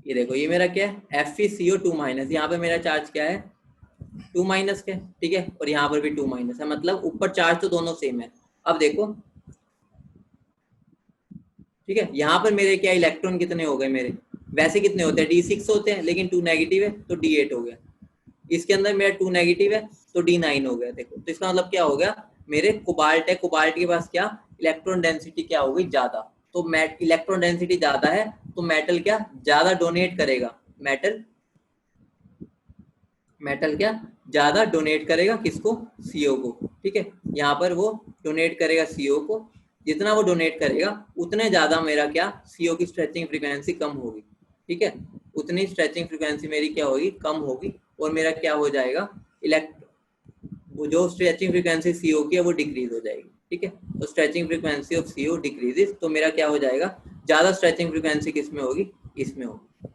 ये देखो ये मेरा क्या है, FeCO2-, यहाँ पे मेरा चार्ज क्या है, 2- के। ठीक है, और यहाँ पर भी 2- है, मतलब ऊपर चार्ज तो दोनों सेम है। अब देखो, ठीक है, यहाँ पर मेरे क्या इलेक्ट्रॉन कितने हो गए मेरे, वैसे कितने होते हैं, D6 होते हैं, लेकिन 2 नेगेटिव है तो D8 हो गया। इसके अंदर मेरा 2 नेगेटिव है तो D9 हो गया। देखो तो इसका मतलब क्या हो गया, मेरे कोबाल्ट है, कोबाल्ट के पास क्या इलेक्ट्रॉन डेंसिटी क्या हो गई, ज्यादा। तो इलेक्ट्रॉन डेंसिटी ज्यादा है तो मेटल क्या ज्यादा डोनेट करेगा, मेटल मेटल क्या ज्यादा डोनेट करेगा, किसको, सीओ को। ठीक है, यहाँ पर वो डोनेट करेगा सीओ को, जितना वो डोनेट करेगा उतने ज्यादा मेरा क्या सीओ की स्ट्रेचिंग फ्रीक्वेंसी कम होगी। ठीक है, उतनी स्ट्रेचिंग फ्रीक्वेंसी मेरी क्या होगी, कम होगी, और मेरा क्या हो जाएगा, इलेक्ट वो जो स्ट्रेचिंग फ्रीक्वेंसी सीओ की है वो डिक्रीज हो जाएगी। ठीक है, तो stretching frequency of CO decreases, तो मेरा क्या हो जाएगा, ज्यादा स्ट्रेचिंग फ्रीक्वेंसी किस में होगी, इसमें होगी।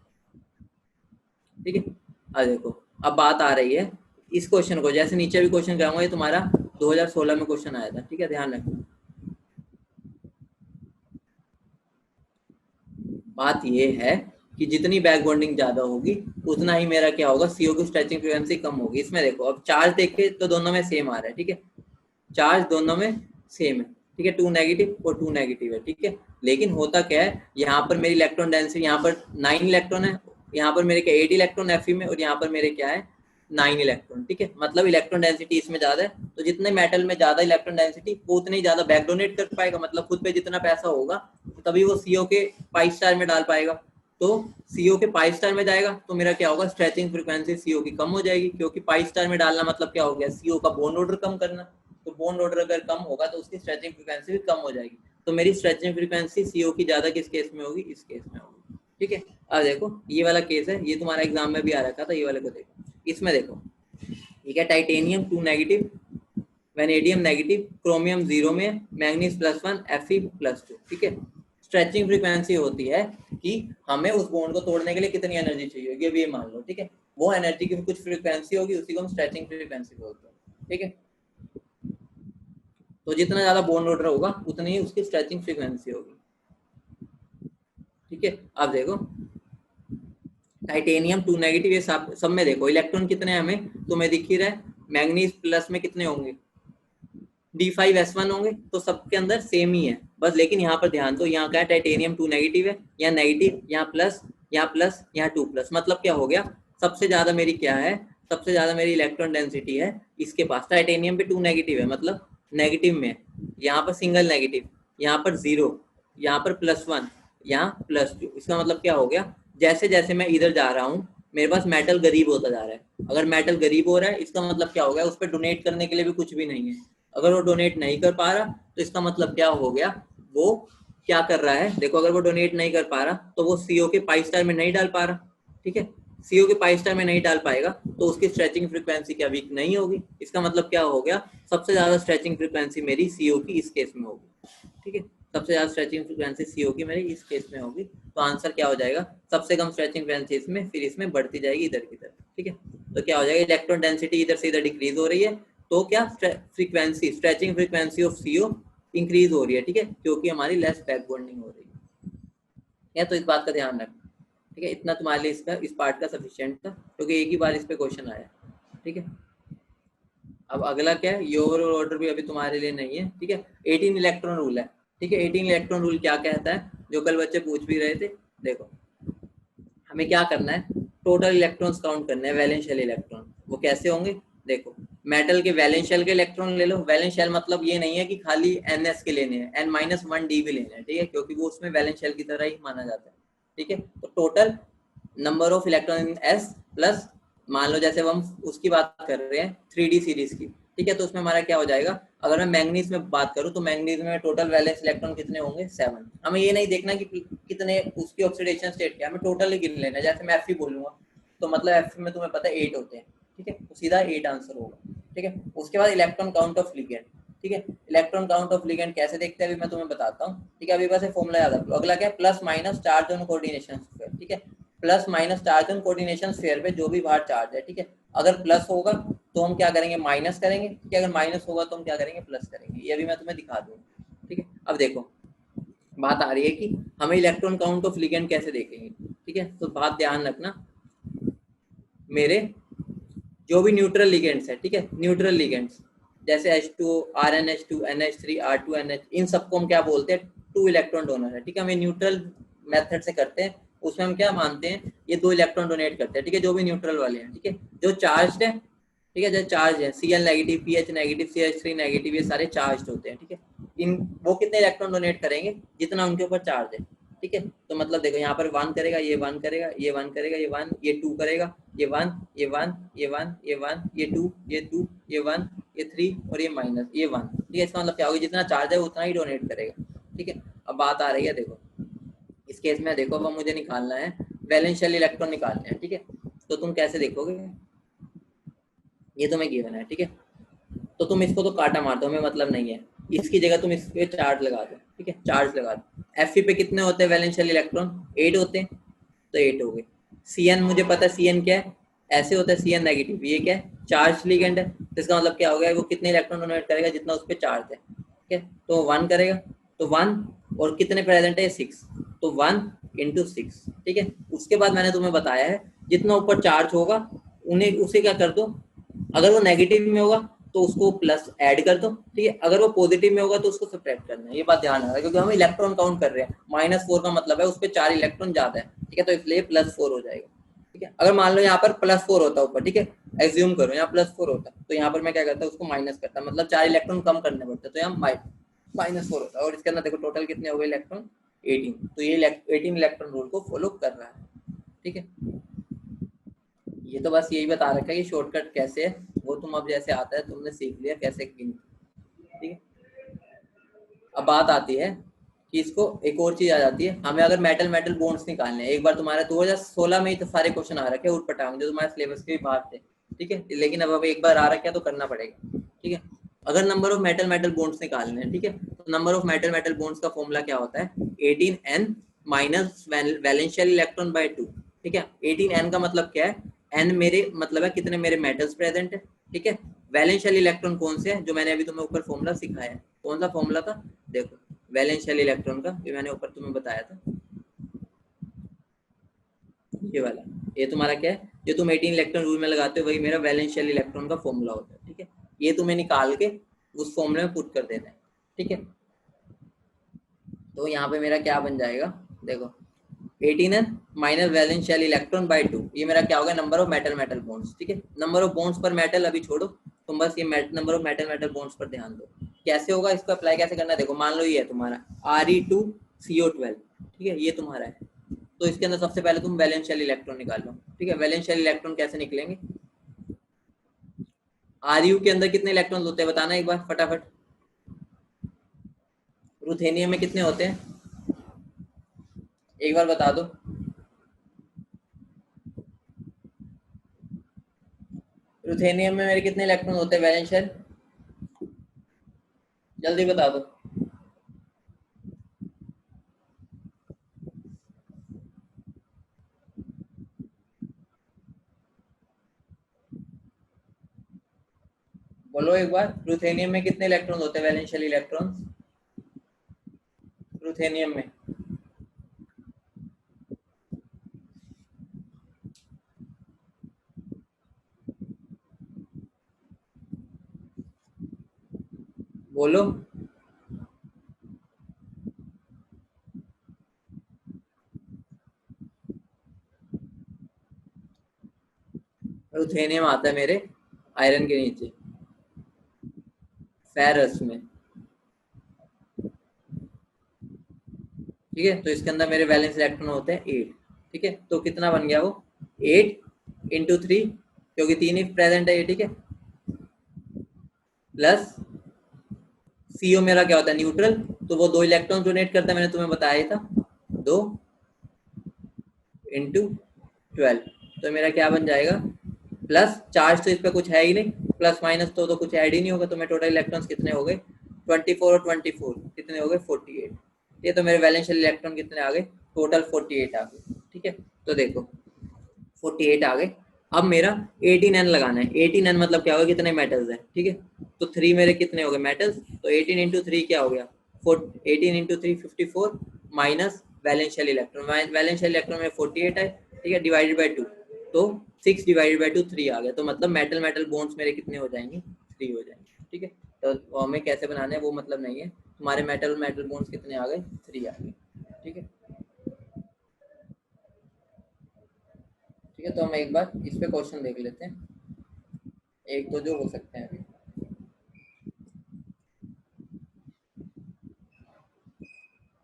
ठीक है, अब देखो अब बात आ रही है इस क्वेश्चन को, जैसे नीचे भी क्वेश्चन कराऊंगा, ये तुम्हारा 2016 में क्वेश्चन आया था। ठीक है, ध्यान रखना, बात ये है कि जितनी बैक बॉन्डिंग ज्यादा होगी उतना ही मेरा क्या होगा, सीओ की स्ट्रेचिंग फ्रीक्वेंसी कम होगी। इसमें देखो अब चार्ज देखे तो दोनों में सेम आ रहा है। ठीक है, चार्ज दोनों में सेम है, ठीक है, 2 नेगेटिव और 2 नेगेटिव है, ठीक है। लेकिन होता क्या है, यहाँ पर मेरी इलेक्ट्रॉन डेंसिटी, यहाँ पर 9 इलेक्ट्रॉन है, यहाँ पर मेरे क्या 8 इलेक्ट्रॉन Fe में, और यहाँ पर मेरे क्या है 9 इलेक्ट्रॉन, ठीक है। मतलब इलेक्ट्रॉन डेंसिटी इसमें ज्यादा है, तो जितने मेटल में ज्यादा इलेक्ट्रॉन डेंसिटी वो उतने ही ज्यादा बैक डोनेट कर पाएगा, मतलब खुद पे जितना पैसा होगा तभी वो CO के पाई स्टार में डाल पाएगा। तो CO के पाई स्टार में जाएगा तो मेरा क्या होगा, स्ट्रेचिंग फ्रीक्वेंसी CO की कम हो जाएगी, क्योंकि पाई स्टार में डालना मतलब क्या हो गया, CO का बॉन्ड ऑर्डर कम करना। तो बॉन्ड ऑर्डर अगर कम होगा तो उसकी स्ट्रेचिंग फ्रीक्वेंसी भी कम हो जाएगी। तो मेरी स्ट्रेचिंग फ्रीक्वेंसी CO की ज्यादा किस केस में होगी, इस केस में होगी, ठीक है। अब देखो ये वाला केस है, ये तुम्हारा एग्जाम में भी आ रखा था, ये वाले को देखो। इसमें देखो ठीक है, titanium 2 negative, vanadium negative, chromium 0 में, मैग्नीज +1, Fe+2, ठीक है। स्ट्रेचिंग फ्रीक्वेंसी होती है कि हमें उस बॉन्ड को तोड़ने के लिए कितनी एनर्जी चाहिए होगी, अभी ये मान लो, ठीक है। वो एनर्जी की कुछ फ्रीक्वेंसी होगी, उसी को हम स्ट्रेचिंग फ्रीक्वेंसी बोलते हैं, ठीक है। तो जितना ज्यादा बॉन्ड ऑर्डर होगा उतनी ही उसकी स्ट्रेचिंग फ्रीक्वेंसी होगी, ठीक है। अब देखो टाइटेनियम 2 नेगेटिव, ये सब में देखो इलेक्ट्रॉन कितने हैं हमें तुम्हें दिख ही रहा है, मैग्नीज प्लस में कितने होंगे, D5S1 होंगे, तो सबके अंदर सेम ही है बस। लेकिन यहाँ पर ध्यान दो, यहाँ का टाइटेनियम 2 नेगेटिव है, यहाँ नेगेटिव, यहाँ प्लस, यहाँ प्लस, यहाँ 2 प्लस, मतलब क्या हो गया, सबसे ज्यादा मेरी क्या है, सबसे ज्यादा मेरी इलेक्ट्रॉन डेंसिटी है इसके पास। टाइटेनियम पे 2 नेगेटिव है, मतलब नेगेटिव में, यहाँ पर सिंगल नेगेटिव, यहाँ पर 0, यहाँ पर +1, यहाँ +2। इसका मतलब क्या हो गया, जैसे जैसे मैं इधर जा रहा हूँ मेरे पास मेटल गरीब होता जा रहा है। अगर मेटल गरीब हो रहा है इसका मतलब क्या हो गया, उस पर डोनेट करने के लिए भी कुछ भी नहीं है। अगर वो डोनेट नहीं कर पा रहा तो इसका मतलब क्या हो गया, वो क्या कर रहा है, देखो अगर वो डोनेट नहीं कर पा रहा तो वो CO के पाई स्टार में नहीं डाल पा रहा, ठीक है। CO के पाई स्टार में नहीं डाल पाएगा तो उसकी स्ट्रेचिंग फ्रीक्वेंसी क्या वीक नहीं होगी। इसका मतलब क्या हो गया, सबसे ज्यादा स्ट्रेचिंग फ्रीक्वेंसी मेरी CO की इस केस में होगी, ठीक है। सबसे ज्यादा स्ट्रेचिंग फ्रीक्वेंसी CO की मेरी इस केस में होगी। तो आंसर क्या हो जाएगा, सबसे कम स्ट्रेचिंग फ्रीक्वेंसी इसमें, फिर इसमें बढ़ती जाएगी इधर की तरफ, ठीक है। तो क्या हो जाएगा, इलेक्ट्रॉन डेंसिटी इधर से इधर डिक्रीज हो रही है, तो क्या frequency, stretching frequency of CO increase हो रही है, ठीक है, क्योंकि हमारी लेस बैक बॉन्डिंग हो रही है। तो इस बात का ध्यान रखना, ठीक है। इतना तुम्हारे लिए इसका इस पार्ट का सफिशिएंट था, क्योंकि एक ही बार इस पे क्वेश्चन आया, ठीक है। अब अगला क्या है, ये ओवरऑल ऑर्डर भी अभी तुम्हारे लिए नहीं है, ठीक है। 18 इलेक्ट्रॉन रूल है, ठीक है। 18 इलेक्ट्रॉन रूल क्या कहता है, जो कल बच्चे पूछ भी रहे थे, देखो हमें क्या करना है, टोटल इलेक्ट्रॉन्स काउंट करने हैं, वैलेंस शेल इलेक्ट्रॉन। वो कैसे होंगे, देखो मेटल के वैलेंस शेल के इलेक्ट्रॉन ले लो। वैलेंस शेल मतलब ये नहीं है कि खाली NS के लेने हैं, N-1D भी लेने हैं, ठीक है, क्योंकि वो उसमें वैलेंस शेल की तरह ही माना जाता है, ठीक है। तो total number of electron in S plus, मान लो जैसे हम उसकी बात कर रहे हैं 3D सीरीज की, ठीक है, तो उसमें हमारा क्या हो जाएगा, अगर मैं मैंगनीज में बात करूं तो मैंगनीज में टोटल वैलेंस इलेक्ट्रॉन कितने होंगे, 7। हमें ये नहीं देखना कि कितने उसकी ऑक्सीडेशन स्टेट क्या है, हमें टोटल ही गिन लेना है। जैसे मैं Fe बोलूंगा तो मतलब Fe में तुम्हें पता है 8 होते हैं, ठीक है, तो सीधा 8 आंसर होगा, ठीक है। उसके बाद इलेक्ट्रॉन काउंट ऑफ लिगेंड, ठीक है। इलेक्ट्रॉन काउंट ऑफ लिगेंड कैसे देखते हैं अभी मैं तुम्हें बताता हूँ, ठीक है। अभी बस फॉर्मूला याद रखो। अगला क्या है, plus minus charge on coordination square, ठीक है। Plus minus charge on coordination sphere पे जो भी बाहर चार्ज है, ठीक है, अगर प्लस होगा तो हम क्या करेंगे, माइनस करेंगे, ठीक है। अगर माइनस होगा तो हम क्या करेंगे, प्लस करेंगे। ये भी मैं तुम्हें दिखा दूंगा, ठीक है। अब देखो बात आ रही है कि हमें इलेक्ट्रॉन काउंट ऑफ लिगेंड कैसे देखेंगे, ठीक है। तो बात ध्यान रखना, मेरे जो भी न्यूट्रल लिगेंड्स है, ठीक है, न्यूट्रल लिगेंड्स जैसे H2, RnH2, NH3, R2NH, इन सबको हम क्या बोलते हैं, 2 इलेक्ट्रॉन डोनर है, ठीक है। हम ये न्यूट्रल मेथड से करते हैं, उसमें हम क्या मानते हैं, ये 2 इलेक्ट्रॉन डोनेट करते हैं, ठीक है, जो भी न्यूट्रल वाले हैं, ठीक है। जो चार्ज है, ठीक है, जो चार्ज है Cl negative, PH negative, CH3 negative, ये सारे चार्ज होते हैं, ठीक है। इन वो कितने इलेक्ट्रॉन डोनेट करेंगे, जितना उनके ऊपर चार्ज है, ठीक है। तो मतलब देखो यहाँ पर 1 करेगा, ये 1 करेगा, ये 1 करेगा, ये 1, ये 2 करेगा, ये 1, ये 1, ये 1, ये 1, ये 2, ये 2, ये 1, ये 3 और ये माइनस ये 1, ठीक है। इसका मतलब क्या होगा, जितना चार्ज है उतना ही डोनेट करेगा, ठीक है। अब बात आ रही है, देखो इस केस में देखो अब मुझे निकालना है वैलेंस शेल इलेक्ट्रॉन निकालने हैं, ठीक है। तो तुम कैसे देखोगे, ये तुम्हें गिवन है, ठीक है। तो तुम इसको तो काटा मार दो, हमें मतलब नहीं है, इसकी जगह तुम इस पे चार्ज लगा दो, ठीक है, चार्ज लगा दो। Fe पे कितने होते हैं वैलेंस शेल इलेक्ट्रॉन, 8 होते हैं, तो 8 हो गए। Cn मुझे पता है Cn क्या है, ऐसे होता है Cn नेगेटिव, ये क्या है, चार्ज लिगेंड है, तो इसका मतलब क्या हो गया, वो कितने इलेक्ट्रॉन डोनेट करेगा, जितना उस पर चार्ज है, ठीक है। तो 1 करेगा, तो 1 और कितने प्रेजेंट है, 6, तो 1 × 6, ठीक है। उसके बाद मैंने तुम्हें बताया है जितना ऊपर चार्ज होगा उन्हें उसे क्या कर दो, अगर वो नेगेटिव में होगा तो तो उसको प्लस ऐड कर दो, ठीक है। अगर वो पॉजिटिव में होगा तो उसको सब्ट्रैक्ट करना है, ये बात ध्यान रखना, क्योंकि हम इलेक्ट्रॉन काउंट कर रहे हैं। -4 का मतलब है उस पर 4 इलेक्ट्रॉन ज्यादा है, ठीक है, तो इसलिए +4 हो जाएगा, ठीक है। अगर मान लो यहाँ पर +4 होता ऊपर, ठीक है, एज्यूम करो यहाँ +4 होता, तो यहाँ पर मैं क्या करता उसको माइनस करता, मतलब 4 इलेक्ट्रॉन कम करने पड़ते, तो यहाँ -4 होता है। और इसके अंदर देखो टोटल कितने हो गए इलेक्ट्रॉन, 18, तो ये 18 इलेक्ट्रॉन रूल को फॉलो कर रहा है, ठीक है। ये तो बस यही बता रखा है कि शॉर्टकट कैसे है, वो तुम अब जैसे आता है तुमने सीख लिया कैसे गिनती, ठीक है। अब बात आती है कि इसको एक और चीज आ जाती है, हमें अगर मेटल मेटल बॉन्ड्स निकालने हैं। एक बार तुम्हारे 2016 में ही तो सारे क्वेश्चन आ रखे हैं उठपटांग, जो तुम्हारे सिलेबस के भी बाहर थे, ठीक है, लेकिन अब एक बार आ रखा है तो करना पड़ेगा, ठीक है। अगर number of metal metal bonds निकालने हैं, ठीक है, तो number of metal metal bonds का फॉर्मूला क्या होता है, 18n माइनस वैलेंशियल इलेक्ट्रॉन बाय 2, ठीक है। 18n का मतलब क्या है, n मेरे मतलब है कितने मेरे मेटल्स प्रेजेंट है, ठीक है। वैलेंशियल इलेक्ट्रॉन कौन से है, जो मैंने अभी तुम्हें ऊपर फॉर्मूला सिखाया है, कौन सा फॉर्मूला था, देखो वैलेंशियल इलेक्ट्रॉन का, ये मैंने ऊपर तुम्हें बताया था, ये वाला, ये तुम्हारा क्या है, जो तुम 18 इलेक्ट्रॉन रूल में लगाते हो वही मेरा वैलेंशियल इलेक्ट्रॉन का फॉर्मूला होता है, ठीक है। ये तुम्हें निकाल के उस फॉर्मूले में पुट कर देना है, ठीक है। तो यहाँ पे मेरा क्या बन जाएगा, देखो 18n माइनस वैलेंशियल इलेक्ट्रॉन बाय 2, ये मेरा क्या होगा, number of metal metal bonds, ठीक है। नंबर ऑफ बॉन्ड्स पर मेटल अभी छोड़ो, तुम बस ये number of metal metal bonds पर ध्यान दो। कैसे होगा, इसको अप्लाई कैसे करना है, देखो मान लो ये है तुम्हारा Re2CO12, ठीक है, ये तुम्हारा है, तो इसके अंदर सबसे पहले तुम वैलेंशियल इलेक्ट्रॉन निकाल लो, ठीक है। वैलेंशियल इलेक्ट्रॉन कैसे निकलेंगे, Ru के अंदर कितने इलेक्ट्रॉन होते हैं बताना एक बार फटाफट, रुथेनियम में कितने होते हैं एक बार बता दो, रुथेनियम में मेरे कितने इलेक्ट्रॉन होते हैं वैलेंशियल, जल्दी बता दो। बोलो एक बार, रुथेनियम में कितने इलेक्ट्रॉन होते हैं वैलेंशियल इलेक्ट्रॉन, रुथेनियम में, बोलो। रुथेनियम आता है मेरे आयरन के नीचे, फेरस में, ठीक है। तो इसके अंदर मेरे वैलेंस इलेक्ट्रॉन होते हैं 8, ठीक है। तो कितना बन गया वो, 8 × 3, क्योंकि 3 ही प्रेजेंट है ये, ठीक है, प्लस सीओ मेरा क्या होता है न्यूट्रल, तो वो 2 इलेक्ट्रॉन डोनेट करता है, मैंने तुम्हें बताया था, 2 × 12, तो मेरा क्या बन जाएगा, प्लस चार्ज तो इस पर कुछ है ही नहीं, प्लस माइनस तो कुछ ऐड ही नहीं होगा, तो मेरे टोटल इलेक्ट्रॉन्स कितने हो गए, 24 और 24 कितने हो गए, 48, ये तो मेरे वैलेंशियल इलेक्ट्रॉन कितने आ गए, टोटल 48 आ गए, ठीक है। तो देखो 48 आ गए। अब मेरा 18n लगाना है, 18n मतलब क्या होगा, कितने मेटल्स हैं, ठीक है। तो 3 मेरे कितने हो गए मेटल्स, तो 18 × 3 क्या हो गया, 18 × 3 54 माइनस वैलेंशियल इलेक्ट्रॉन, वैलेंशियल इलेक्ट्रॉन में 48 है, ठीक है, डिवाइडेड बाई 2, तो 6 डिवाइडेड बाई 2 3 आ गया, तो मतलब मेटल मेटल बॉन्ड्स मेरे कितने हो जाएंगे, 3 हो जाएंगे, ठीक है। तो हमें कैसे बनाना है वो मतलब नहीं है, तुम्हारे मेटल मेटल बॉन्ड्स कितने आ गए, 3 आ गए, ठीक है। ठीक है, तो हम एक बार इस पे क्वेश्चन देख लेते हैं, एक तो जो हो सकते हैं अभी।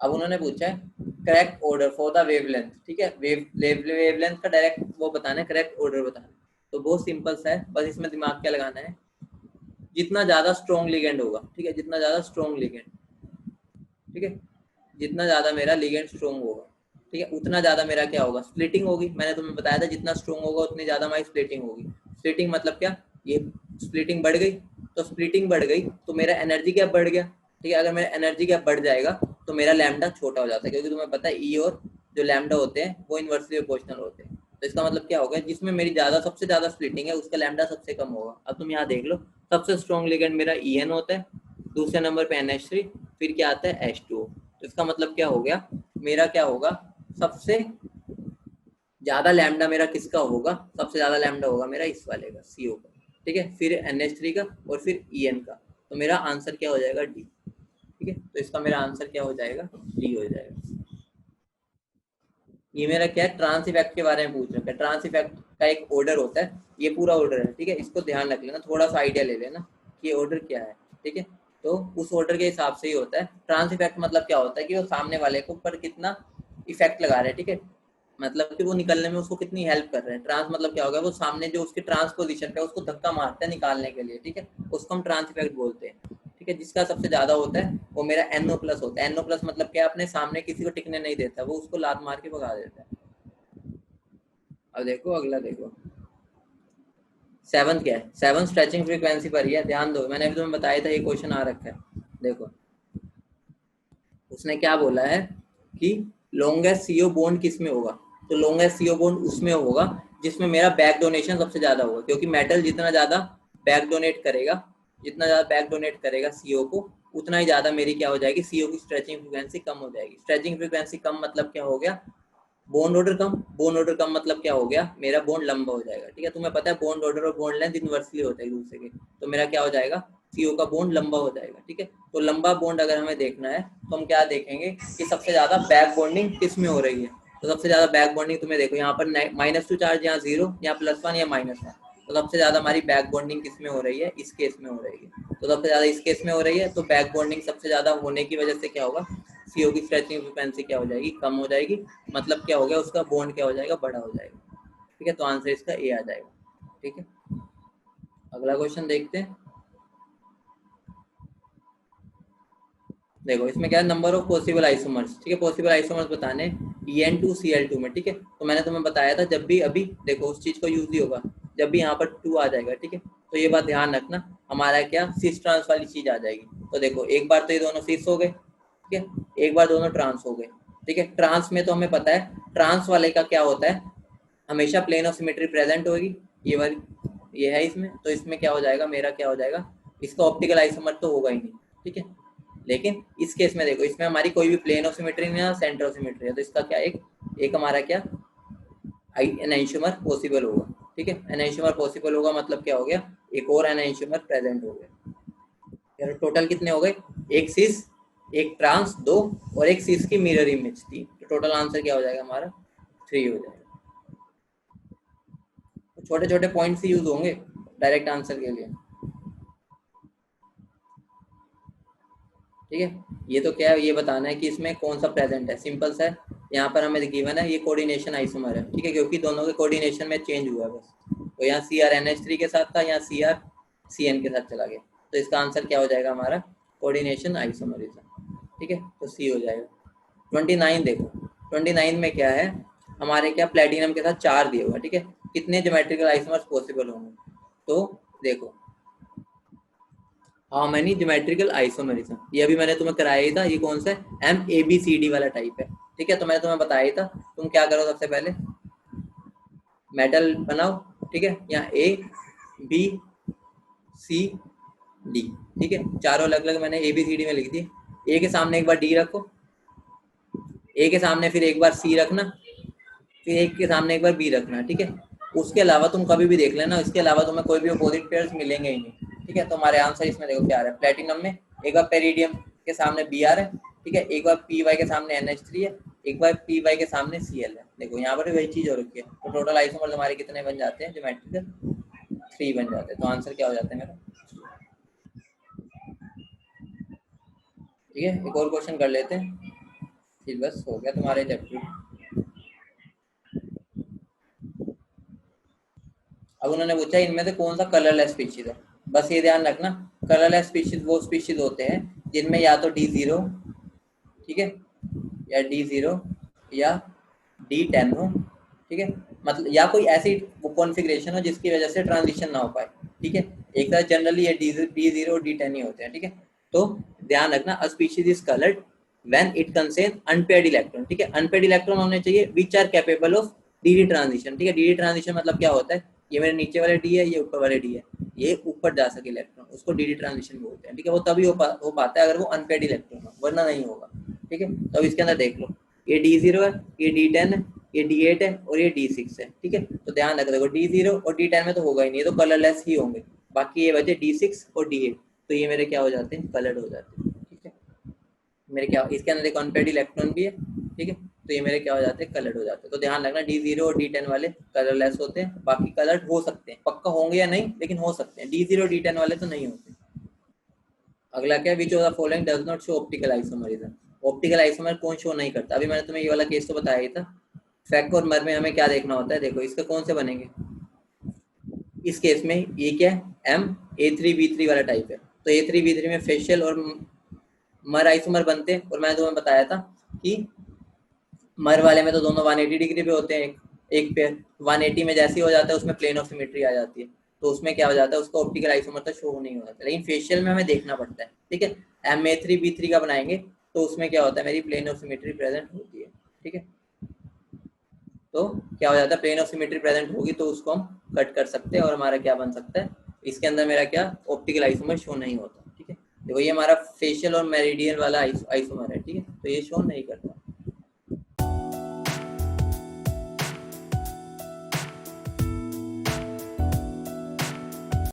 अब उन्होंने पूछा है correct order for the wavelength, ठीक है, वेवलेंथ का डायरेक्ट वो बताना है, करेक्ट ऑर्डर बताना है। तो बहुत सिंपल सा है, बस इसमें दिमाग क्या लगाना है, जितना ज्यादा स्ट्रॉन्ग लिगेंड होगा, ठीक है, जितना ज्यादा स्ट्रॉन्ग लिगेंड, ठीक है, जितना ज्यादा मेरा लिगेंड स्ट्रॉन्ग होगा, ठीक है, उतना ज्यादा मेरा क्या होगा, स्प्लिटिंग होगी। मैंने तुम्हें बताया था जितना स्ट्रॉन्ग होगा उतनी ज्यादा हमारी स्प्लिटिंग होगी। स्प्लिटिंग मतलब क्या, ये स्प्लिटिंग बढ़ गई, तो स्प्लिटिंग बढ़ गई तो मेरा एनर्जी गैप बढ़ गया, ठीक है। अगर मेरा एनर्जी गैप बढ़ जाएगा तो मेरा लैम्डा छोटा हो जाता है, क्योंकि तुम्हें पता है ई और जो लैम्डा होते हैं वो इनवर्सली प्रोपोर्शनल होते हैं। तो इसका मतलब क्या होगा, जिसमें मेरी ज्यादा सबसे ज्यादा स्प्लिटिंग है उसका लैम्डा सबसे कम होगा। अब तुम यहाँ देख लो, सबसे स्ट्रॉन्ग लिगेंड मेरा EN होता है, दूसरे नंबर पे NH3, फिर क्या आता है H2O। तो इसका मतलब क्या हो गया, मेरा क्या होगा, सबसे ज्यादा लैम्डा मेरा किसका होगा, सबसे ज्यादा लैम्डा होगा मेरा इस वाले का, CO का, ठीक है, फिर NH3 का और फिर EN का। तो मेरा आंसर क्या हो जाएगा? डी। ठीक है, तो इसका मेरा आंसर क्या हो जाएगा? डी हो जाएगा। ये मेरा क्या है, ट्रांस इफेक्ट के बारे में पूछ रखा है। ट्रांस इफेक्ट का एक ऑर्डर होता है, ये पूरा ऑर्डर है। ठीक है, इसको ध्यान रख लेना, थोड़ा सा आइडिया ले लेना कि ऑर्डर क्या है। ठीक है, तो उस ऑर्डर के हिसाब से ही होता है। ट्रांस इफेक्ट मतलब क्या होता है कि वो सामने वाले को ऊपर कितना इफेक्ट लगा रहे हैं। ठीक है, मतलब कि वो निकलने में उसको कितनी हेल्प कर रहे हैं। ट्रांस मतलब क्या होगा, वो सामने जो उसकी ट्रांसपोजिशन पे उसको धक्का मारते हैं निकालने के लिए। ठीक है, उसको हम ट्रांस इफेक्ट बोलते हैं। ठीक है, जिसका सबसे ज्यादा होता है वो मेरा NO प्लस होता है। NO प्लस मतलब क्या, अपने सामने किसी को टिकने नहीं देता, वो उसको लात मार के भगा देता है। अब देखो अगला, देखो 7th क्या है? 7 स्ट्रेचिंग फ्रीक्वेंसी पर ही है। ध्यान दो, मैंने अभी तुम्हें बताया था ये क्वेश्चन आ रखा है। देखो उसने क्या बोला है कि लॉन्गेस्ट सीओ बॉन्ड किस में होगा। तो लॉन्गेस्ट सीओ बॉन्ड उसमें होगा जिसमें मेरा बैक डोनेशन सबसे ज्यादा होगा, क्योंकि मेटल जितना ज्यादा बैक डोनेट करेगा, जितना ज्यादा बैक डोनेट करेगा सीओ को, उतना ही ज्यादा मेरी क्या हो जाएगी, सीओ की स्ट्रेचिंग फ्रीक्वेंसी कम हो जाएगी। स्ट्रेचिंग फ्रीक्वेंसी कम मतलब क्या हो गया, बॉन्ड ऑर्डर कम। बॉन्ड ऑर्डर कम मतलब क्या हो गया, मेरा बॉन्ड लंबा हो जाएगा। ठीक है, तुम्हें पता है बॉन्ड ऑर्डर और बॉन्ड लेंथ इनवर्सली होता है एक दूसरे के। तो मेरा क्या हो जाएगा, सीओ का बॉन्ड लंबा हो जाएगा। ठीक है, तो लंबा बॉन्ड अगर हमें देखना है तो हम क्या देखेंगे कि सबसे ज्यादा बैक बॉन्डिंग किस में हो रही है। तो सबसे ज्यादा बैक बॉन्डिंग तुम्हें देखो यहाँ पर -2 चार्ज, यहाँ 0, यहाँ +1 या -1। तो सबसे ज्यादा हमारी बैक बॉन्डिंग किस में हो रही है, इस केस में हो रही है। तो सबसे ज्यादा इस केस में हो रही है, तो बैक बॉन्डिंग सबसे ज्यादा होने की वजह से क्या होगा, सीओ की स्ट्रेचिंग फ्रीक्वेंसी क्या हो जाएगी, कम हो जाएगी। मतलब क्या हो गया, उसका बॉन्ड क्या हो जाएगा, बड़ा हो जाएगा। ठीक है, तो आंसर इसका ए आ जाएगा। ठीक है, अगला क्वेश्चन देखते हैं। देखो इसमें क्या है, नंबर ऑफ पॉसिबल आइसोमर्स। ठीक है, पॉसिबल आइसोमर्स बताने En2Cl2 में। ठीक है, तो मैंने तुम्हें बताया था जब भी, अभी देखो उस चीज को यूज ही होगा जब भी यहाँ पर 2 आ जाएगा। ठीक है, तो ये बात ध्यान रखना, हमारा क्या सिस ट्रांस वाली चीज आ जाएगी। तो देखो एक बार तो ये दोनों सिस हो गए, ठीक है, एक बार दोनों ट्रांस हो गए। ठीक है, ट्रांस में तो हमें पता है ट्रांस वाले का क्या होता है, हमेशा प्लेन ऑफ सिमेट्री प्रेजेंट होगी, ये वाली ये है इसमें। तो इसमें क्या हो जाएगा, मेरा क्या हो जाएगा, इसका ऑप्टिकल आइसोमर तो होगा ही नहीं। ठीक है, लेकिन इस केस में देखो, इसमें हमारी कोई भी प्लेन ऑफ सिमेट्री नहीं है, सेंटर ऑफ सिमेट्री है। तो इसका क्या, एक हमारा क्या एनाइंशियोमर पॉसिबल होगा। ठीक है, एनाइंशियोमर पॉसिबल होगा मतलब क्या हो गया, एक और एनाइंशियोमर प्रेजेंट हो गया। यार टोटल कितने हो गए, एक सिस, एक ट्रांस 2, और एक सिस की मिरर इमेज 3। तो टोटल आंसर क्या हो जाएगा हमारा, 3 हो जाएगा। छोटे छोटे पॉइंट्स ही यूज होंगे डायरेक्ट आंसर के लिए। ठीक है, ये तो क्या है, ये बताना है कि इसमें कौन सा प्रेजेंट है, सिंपल सा है। यहाँ पर हमें गिवन है ये कोऑर्डिनेशन आइसोमर है। ठीक है, क्योंकि दोनों के कोऑर्डिनेशन में चेंज हुआ है बस। तो यहाँ CrNH3 के साथ था, यहाँ CrCN के साथ चला गया। तो इसका आंसर क्या हो जाएगा हमारा, कोऑर्डिनेशन आइसोमरिज्म। ठीक है, तो सी हो जाएगा। 29 देखो, 29 में क्या है, हमारे क्या प्लेटिनम के साथ 4 दिए हुआ है। ठीक है, कितने ज्योमेट्रिकल आइसोमर्स पॉसिबल होंगे। तो देखो हाउ मेनी ज्योमेट्रिकल आइसोमरिज्म, ये अभी मैंने तुम्हें कराया ही था। ये कौन सा है, MABCD वाला टाइप है। ठीक है, तो मैंने तुम्हें बताया ही था। तुम क्या करो, सबसे पहले मेटल बनाओ। ठीक है, यहाँ ABCD। ठीक है, चारों अलग अलग मैंने ABCD में लिख दी। ए के सामने एक बार डी रखो, ए के सामने फिर एक बार सी रखना, फिर एक के सामने एक बार बी रखना। ठीक है, उसके अलावा तुम कभी भी देख लेना, इसके अलावा तुम्हें कोई भी अपोजिट पेयर्स मिलेंगे ही नहीं। ठीक है, तो हमारे आंसर इसमें देखो क्या आ रहा है, प्लेटिनम में एक बार पेरिडियम के सामने बी आ रहा है। ठीक है, एक बार PY के सामने NH3 है, एक बार PY के सामने Cl है। देखो यहाँ पर भी वही चीज हो रखी है। तो टोटल आइसोमर्स हमारे कितने बन जाते हैं ज्योमेट्रिकल, 3 बन जाते हैं। तो आंसर क्या हो जाता है मेरा। ठीक है, एक और क्वेश्चन कर लेते हैं, फिर बस हो गया तुम्हारे चैप्टर। अब उन्होंने पूछा इनमें से कौन सा कलरलेस स्पीशीज है। बस ये ध्यान रखना, कलरलेस स्पीशीज वो स्पीशीज होते हैं जिनमें या तो D0, ठीक है, या D0 या D10 हो। ठीक है, मतलब या कोई ऐसी कॉन्फ़िगरेशन हो जिसकी वजह से ट्रांजिशन ना हो पाए। ठीक है, एक तरह जनरली ये D0 D10 ही होते हैं। ठीक है, तो ध्यान रखना, a species is coloured when it contain unpaired electron. ठीक है, अनपेयर्ड इलेक्ट्रॉन होने चाहिए which are capable of DD transition. ठीक है, DD ट्रांजिशन मतलब क्या होता है, ये मेरे नीचे वाले D है, ये ऊपर वाले D है, ये ऊपर जा सके इलेक्ट्रॉन, उसको DD ट्रांजिशन बोलते हैं। ठीक है, वो तभी हो पाता है अगर वो अनपेयर्ड इलेक्ट्रॉन हो, वरना नहीं होगा। ठीक है, तो अब इसके अंदर देख लो, ये D0 है, ये D10 है, ये D8 है और ये D6 है। ठीक है, तो ध्यान रखो, देखो D0 और D10 में तो होगा ही नहीं, ये तो कलरलेस ही होंगे। बाकी ये बचे D6 और D8, तो ये मेरे क्या हो जाते हैं, कलर्ड हो जाते हैं। ठीक है, मेरे क्या, इसके अंदर एक अनपेयर्ड इलेक्ट्रॉन भी है। ठीक है, तो ये मेरे क्या हो जाते हैं, कलर्ड हो जाते हैं। तो ध्यान रखना D0 और D10 वाले कलरलेस होते हैं, बाकी कलर्ड हो सकते हैं, पक्का होंगे या नहीं लेकिन हो सकते हैं। D0 D10 वाले तो नहीं होते। अगला क्या, which of the following does not show optical isomerism. Optical isomer कौन शो नहीं करता, अभी मैंने तुम्हें ये वाला केस तो बताया ही था। फैक और मर में हमें क्या देखना होता है, देखो इसके कौन से बनेंगे। इस केस में ये क्या है, M A3B3 वाला टाइप है, तो A3B3 में फेशियल और मर आइसोमर बनते हैं। और मैंने तुम्हें बताया था कि मर वाले में तो दोनों 180 डिग्री पे होते हैं, एक पेयर 180 में जैसे ही हो जाता है उसमें प्लेन ऑफ सिमेट्री आ जाती है, तो उसमें क्या हो जाता है, उसका ऑप्टिकल आइसोमर तो शो नहीं हो जाता। लेकिन फेशियल में हमें देखना पड़ता है। ठीक है, Ma3B3 का बनाएंगे तो उसमें क्या होता है, मेरी प्लेन ऑफ सिमेट्री प्रेजेंट होती है। ठीक है, तो क्या हो जाता है, प्लेन ऑफ सिमेट्री प्रेजेंट होगी तो उसको हम कट कर सकते हैं और हमारा क्या बन सकता है, इसके अंदर मेरा क्या, ऑप्टिकल आइसोमर शो नहीं होता। ठीक है, देखो ये हमारा फेशियल और मेरिडियन वाला आइसोमर है। ठीक है, तो ये शो नहीं करता।